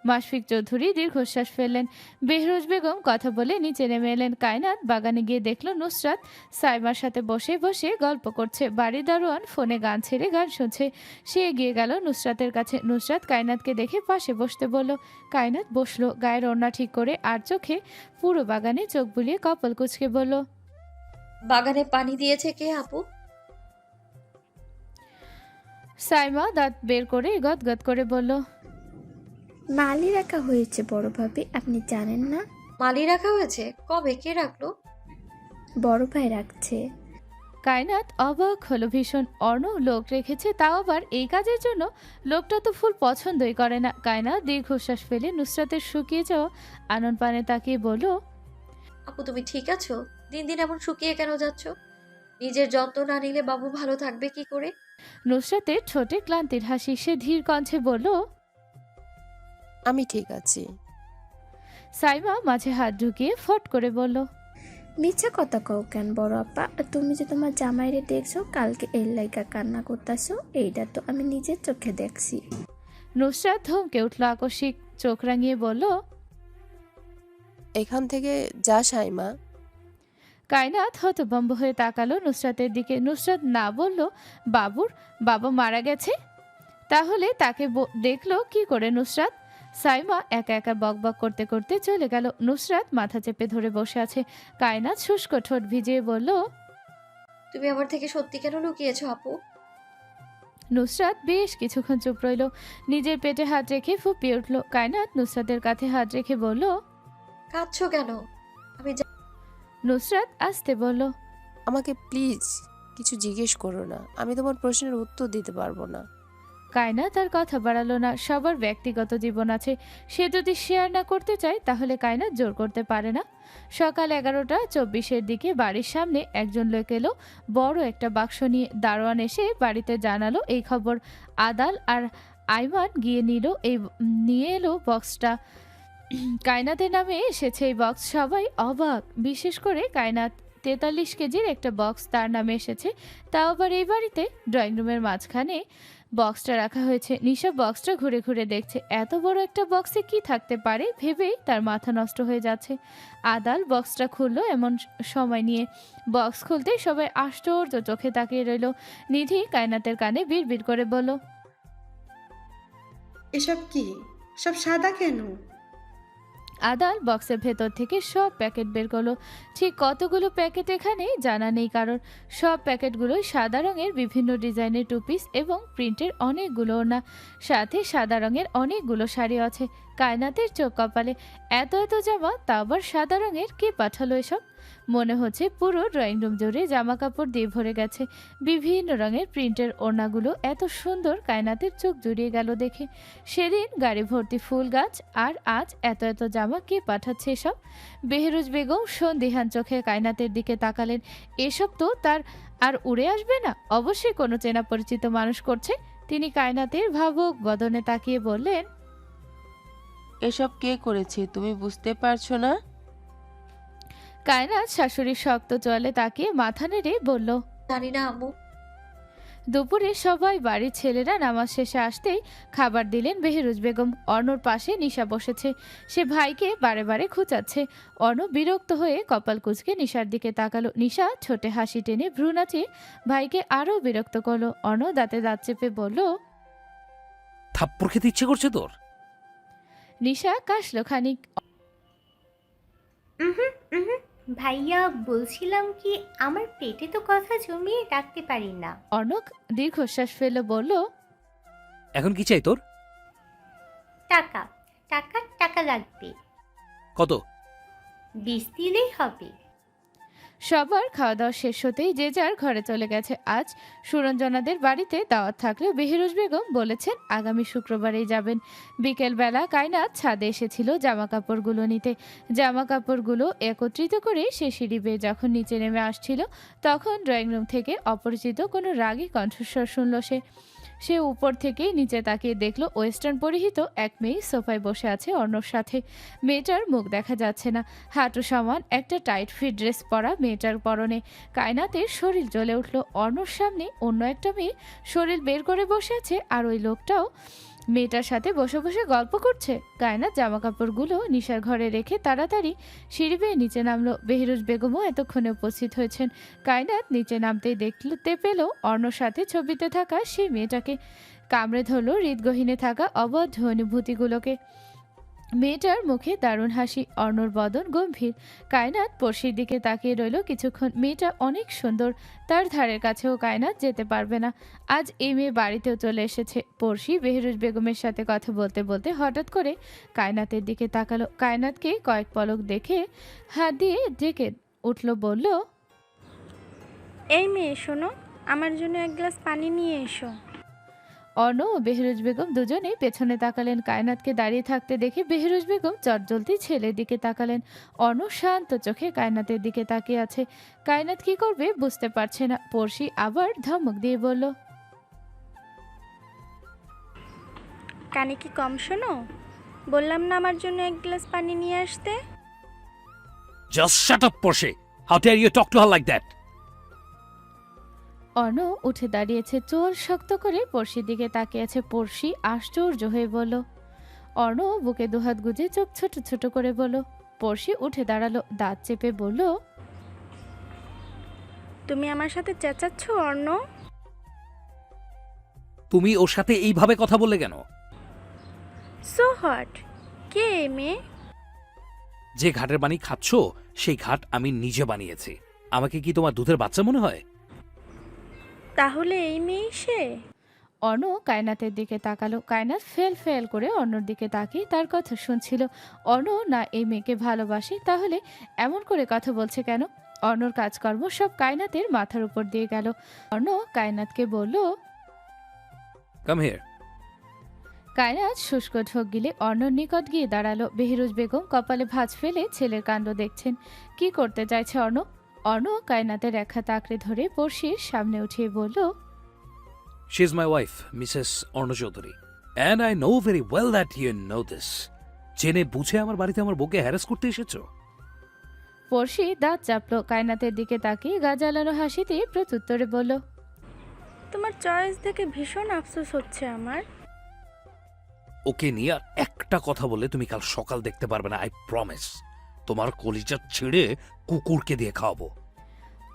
মাশফিক চৌধুরী দীর্ঘশ্বাস ফেললেন। বেহরুজ বেগম কথা বলে নিচে নেমে এলেন। কায়নাত বাগানে গিয়ে দেখল নুসরাত সাইমার সাথে বসে বসে গল্প করছে। বাড়ির দারোয়ান ফোনে গান ছেড়ে গান শুনছে। সে এগিয়ে গেল নুসরাতের কাছে। নুসরাত কায়নাতকে দেখে পাশে বসতে বলল। কায়নাত বসলো, গায়ের ওড়না ঠিক করে, আর চোখে পুরো বাগানে চোখ বুলিয়ে কপাল কুঁচকে বলল, বাগানে পানি দিয়েছে কে আপু? সাইমা দাঁত বের করে গদগদ করে বলল, মালি রাখা হয়েছে বড় ভাবি, আপনি জানেন না? মালি রাখা হয়েছে? কবে? কে রাখলো? বড় ভাই রাখছে। কায়নাত অবাক হলো ভীষণ। অর্ণ লোক রেখেছে, তাও আবার এই কাজের জন্য? লোকটা তো ফুল পছন্দই করে না। কায়নাত দীর্ঘশ্বাস ফেলে নুসরাতের শুকিয়ে যাওয়া আনন পানে তাকিয়ে বলল, আপু তুমি ঠিক আছো? দিন দিন এমন শুকিয়ে কেন যাচ্ছ? নিজের যত্ন না নিলে বাবু ভালো থাকবে কি করে? নুসরাতের ঠোঁটে ক্লান্তির হাসি। সে ধীর কণ্ঠে বলল, আমি ঠিক আছি। সাইমা মাঝে হাত ঢুকিয়ে ফট করে বলল, মিথ্যা কথা কও কেন বড় আপা? তুমি যে তোমার জামাইরে দেখছো কালকে এর লাইগা কান্না করতেছো, এইটা তো আমি নিজের চোখে দেখছি। নুসরাত ধমকে উঠল আকস্মিক, চোখ রাঙিয়ে বলল, এখান থেকে যা সাইমা। কায়নাত হতভম্ব হয়ে তাকালো নুসরাতের দিকে। নুসরাত না বলল, বাবা মারা গেছে? তাহলে তাকে দেখলো কি করে নুসরাত? সাইমা একা একা বকবক করতে করতে চলে গেল। নুসরাত মাথা চেপে ধরে বসে আছে। কায়নাত শুষ্ক ঠোঁট ভিজিয়ে বলল, তুমি আমার থেকে সত্যি কেন লুকিয়েছো আপু? নুসরাত বেশ কিছুক্ষণ চুপ রইল। নিজের পেটে হাত রেখে ফুপিয়ে উঠল। কায়নাত নুসরাতের কাঁধে হাত রেখে বলল, কাঁদছো কেন? আমি নুসরাত আস্তে বলল, আমাকে প্লিজ কিছু জিজ্ঞেস করো না, আমি তোমার প্রশ্নের উত্তর দিতে পারবো না। কায়নাত তার কথা বাড়ালো না। সবার ব্যক্তিগত জীবন আছে, সে যদি শেয়ার না করতে চায় তাহলে কায়নাত জোর করতে পারে না। সকাল 11:24 দিকে বাড়ির সামনে একজন লোক এলো বড় একটা বাক্স নিয়ে। দারোয়ান এসে বাড়িতে জানালো এই খবর। আদাল আর আইমান গিয়ে নিয়ে এলো বক্সটা। কায়নাতের নামে এসেছে এই বক্স। সবাই অবাক, বিশেষ করে কায়নাত। 43 কেজির একটা বক্স তার নামে এসেছে, তাও আবার এই বাড়িতে। ড্রয়িং রুমের মাঝখানে বক্সটা রাখা হয়েছে। নিশা বক্সটা ঘুরে ঘুরে দেখছে। এত বড় একটা বক্সে কি থাকতে পারে ভেবেই তার মাথা নষ্ট হয়ে যাচ্ছে। আদাল বক্সটা খুললো এমন সময় নিয়ে। বক্স খুলতেই সবাই আশ্চর্য চোখে তাকিয়ে রইল। নিধি কায়নাতের কানে বিড়বিড় করে বলল, এসব কি? সব সাদা কেন? আদাল বক্সের ভেতর থেকে সব প্যাকেট বের করলো। ঠিক কতগুলো প্যাকেট এখানে জানা নেই কারণ। সব প্যাকেটগুলোই সাদা রঙের বিভিন্ন ডিজাইনের টু পিস এবং প্রিন্টের অনেকগুলো ওড়না, সাথে সাদা রঙের অনেকগুলো শাড়ি আছে। কায়নাতের চোখ কপালে। এত এত জামা, তা আবার সাদা রঙের, কে পাঠালো এসব? মনে হচ্ছে পুরো ড্রয়িং রুম জুড়ে জামা কাপড় দিয়ে ভরে গেছে। বিভিন্ন রঙের প্রিন্টের ওড়নাগুলো এত সুন্দর, কায়নাতের চোখ জুড়িয়ে গেল দেখে। সেদিন গাড়ি ভর্তি ফুল গাছ, আর আজ এত এত জামা, কে পাঠাচ্ছে এসব? বেহরুজ বেগম সন্দিহান চোখে কায়নাতের দিকে তাকালেন। এসব তো তার আর উড়ে আসবে না, অবশ্যই কোনো চেনা পরিচিত মানুষ করছে। তিনি কায়নাতের ভাবুক বদনে তাকিয়ে বললেন, এসব কে করেছে তুমি বুঝতে পারছো না? কায়নাত শাশুড়ির শক্ত চোয়ালে তাকিয়ে মাথা নেড়ে বলল, জানি না আম্মু। দুপুরে সবাই বাড়ির ছেলেরা নামাজ শেষে আসতেই খাবার দিলেন বেহরুজ বেগম। অর্ণর পাশে নিশা বসেছে। সে ভাইকে বারে বারে খুঁচাচ্ছে। অর্ণ বিরক্ত হয়ে কপাল কুঁচকে নিশার দিকে তাকালো। নিশা ছোটে হাসি টেনে ভ্রু নাচিয়ে ভাইকে আরও বিরক্ত করলো। অর্ণ দাঁতে দাঁত চেপে বলল, থাপ্পড় খেতে ইচ্ছে করছে তোর? নিশা কাশলো খানিক। ভাইয়া বলছিলাম কি, আমার পেটে তো কথা জমিয়ে রাখতে পারি না। অর্ণক দীর্ঘশ্বাস ফেলে বলল, এখন কি চাই তোর? টাকা টাকা টাকা লাগবে। কত? 20 দিলেই হবে। সবার খাওয়া দাওয়া শেষ হতেই যে যার ঘরে চলে গেছে। আজ সুরঞ্জনাদের বাড়িতে দাওয়াত থাকলেও বেহরুজ বেগম বলেছেন আগামী শুক্রবারেই যাবেন। বিকেলবেলা কায়নাত ছাদে এসেছিল জামা কাপড়গুলো নিতে। জামা কাপড়গুলো একত্রিত করে সে সিঁড়ি বেয়ে যখন নিচে নেমে আসছিল, তখন ড্রয়িং রুম থেকে অপরিচিত কোনো রাগী কণ্ঠস্বর শুনল সে। সে উপর থেকেই নিচে তাকিয়ে দেখলো ওয়েস্টার্ন পরিহিত এক মেয়ে সোফায় বসে আছে অর্ণর সাথে। মেয়েটার মুখ দেখা যাচ্ছে না। হাঁটু সমান একটা টাইট ফিট ড্রেস পরা মেয়েটার পরনে। কায়নাতের শরীর জ্বলে উঠল। অর্ণর সামনে অন্য একটা মেয়ে শরীর বের করে বসে আছে, আর ওই লোকটাও মেয়েটার সাথে বসে বসে গল্প করছে। কায়নাত জামা কাপড়গুলো নিশার ঘরে রেখে তাড়াতাড়ি সিঁড়ি বেয়ে নিচে নামলো। বেহরুজ বেগমও এতক্ষণে উপস্থিত হয়েছেন। কায়নাত নিচে নামতেই দেখতে পেল অর্ণর সাথে ছবিতে থাকা সেই মেয়েটাকে। কামড়ে ধরল হৃদগহীনে থাকা অবদ্ধ অনুভূতিগুলোকে। মেয়েটার মুখে দারুণ হাসি, অর্ণর বদন গম্ভীর। কায়নাত পড়শির দিকে তাকিয়ে রইল কিছুক্ষণ। মেয়েটা অনেক সুন্দর, তার ধারের কাছেও কায়নাত যেতে পারবে না। আজ এই মেয়ে বাড়িতেও চলে এসেছে। পড়শি বেহরুজ বেগমের সাথে কথা বলতে বলতে হঠাৎ করে কায়নাতের দিকে তাকালো। কায়নাতকে কয়েক পলক দেখে হাত দিয়ে ডেকে উঠল, বলল, এই মেয়ে শোনো, আমার জন্য এক গ্লাস পানি নিয়ে এসো। অর্ণ ও বেহরুজ বেগম দুজনেই পেছনে তাকালেন। কায়নাতকে দাঁড়িয়ে থাকতে দেখে বেহরুজ বেগম চটজলদি ছেলের দিকে তাকালেন। অর্ণ শান্ত চোখে কায়নাতের দিকে তাকিয়ে আছে। কায়নাত কি করবে বুঝতে পারছে না। পড়শি আবার ধমক দিয়ে বলল, কানে কি কম শোনো? বললাম না আমার জন্য এক গ্লাস পানি নিয়ে আসতে। Just shut up, Porsche. How dare you talk to her like that? Arna উঠে দাঁড়িয়েছে, চোর শক্ত করে পড়শির দিকে তাকিয়ে আছে। পড়শি আশ্চর্য হয়ে বলল। অর্ণ বুকে দুহাত গুজে চোখ ছোট ছোট করে বলল। পড়শি উঠে দাঁড়ালো, দাঁত চেপে বলল, তুমি আমার সাথে চেঁচাচ্ছ অর্ণ? তুমি ওর সাথে এইভাবে কথা বললে কেন? So hot. কে এই মেয়ে? যে ঘাটের পানি খাচ্ছ সেই ঘাট আমি নিজে বানিয়েছি। আমাকে কি তোমার দুধের বাচ্চা মনে হয়? তাহলে এই মেয়ে সে? অর্ণ কায়নাতের দিকে তাকালো। কায়নাত ফেল ফেল করে অর্ণর দিকে তাকিয়ে তার কথা শুনছিল। অর্ণ না এই মেয়েকে ভালোবাসে, তাহলে এমন করে কথা বলছে কেন? অর্ণর কাজকর্ম সব কায়নাতের মাথার উপর দিয়ে গেল। অর্ণ কায়নাতকে বলল, কাম হিয়ার। কায়নাত শুষ্ক ঢোক গিলে অর্ণর নিকট গিয়ে দাঁড়ালো। বেহরুজ বেগম কপালে ভাঁজ ফেলে ছেলের কাণ্ড দেখছেন। কি করতে চাইছে অর্ণ? অর্ণ কায়নাতের এক হাত আঁকড়ে ধরে পড়শির সামনে উঠিয়ে বলল, She is my wife, Mrs. Orna Chaudhary. And I know very well that you know this. জেনে বুঝে আমার বাড়িতে আমার বউকে হ্যারাস করতে এসেছো? পড়শি দাঁত চাপলো। কায়নাতের দিকে তাকিয়ে গা জ্বালানো হাসিতে প্রত্যুত্তরে বলল, তোমার চয়েস দেখে ভীষণ আফসোস হচ্ছে আমার। ওকে নিয়ে আর একটা কথা বললে তুমি কাল সকাল দেখতে পারবে না, আই প্রমিস। তোমার কলিজা ছিঁড়ে কুকুরকে দিয়ে খাওয়াবো।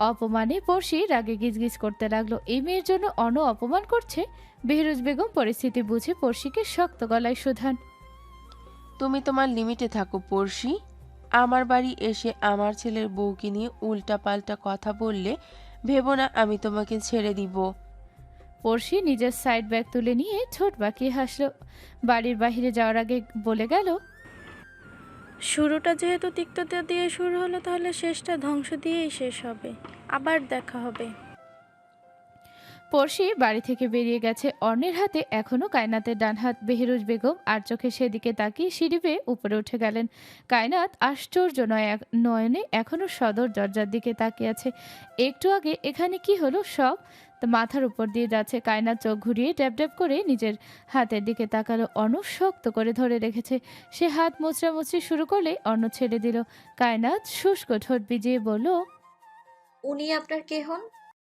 অপমানে পড়শি রাগে গিজগিজ করতে লাগলো। এই মেয়ের জন্য অর্ণ অপমান করছে। বেহরুজ বেগম পরিস্থিতি বুঝে পড়শিকে শক্ত গলায় শুধান, তুমি তোমার লিমিটে থাকো পড়শি। আমার বাড়ি এসে আমার ছেলের বউকে নিয়ে উল্টাপাল্টা কথা বললে ভেবো না আমি তোমাকে ছেড়ে দিব। পড়শি নিজের সাইড ব্যাগ তুলে নিয়ে ঠোঁট বাঁকিয়ে হাসলো। বাড়ির বাইরে যাওয়ার আগে বলে গেল, শুরুটা যেহেতু তিক্ততা দিয়ে শুরু হলো, তাহলে শেষটা ধ্বংস দিয়েই শেষ হবে। আবার দেখা হবে। পড়শি বাড়ি থেকে বেরিয়ে গেছে। অর্ণের হাতে এখনো কায়নাতের ডান হাত। বেহরুজ বেগম আর চোখে সেদিকে তাকিয়ে সিঁড়ি বেয়ে উপরে উঠে গেলেন। কায়নাত আশ্চর্য নয়নে এখনো সদর দরজার দিকে তাকিয়ে আছে। একটু আগে এখানে কি হলো সব তো মাথার উপর দিয়ে যাচ্ছে। কায়নাত চোখ ঘুরিয়ে ড্যাব ড্যাব করে নিজের হাতের দিকে তাকালো। অর্ণ শক্ত করে ধরে রেখেছে। সে হাত মোচড়ামুচড়ি শুরু করলে অর্ণ ছেড়ে দিল। কায়নাত শুষ্ক ঠোঁট ভিজিয়ে বলল, উনি আপনার কে হন?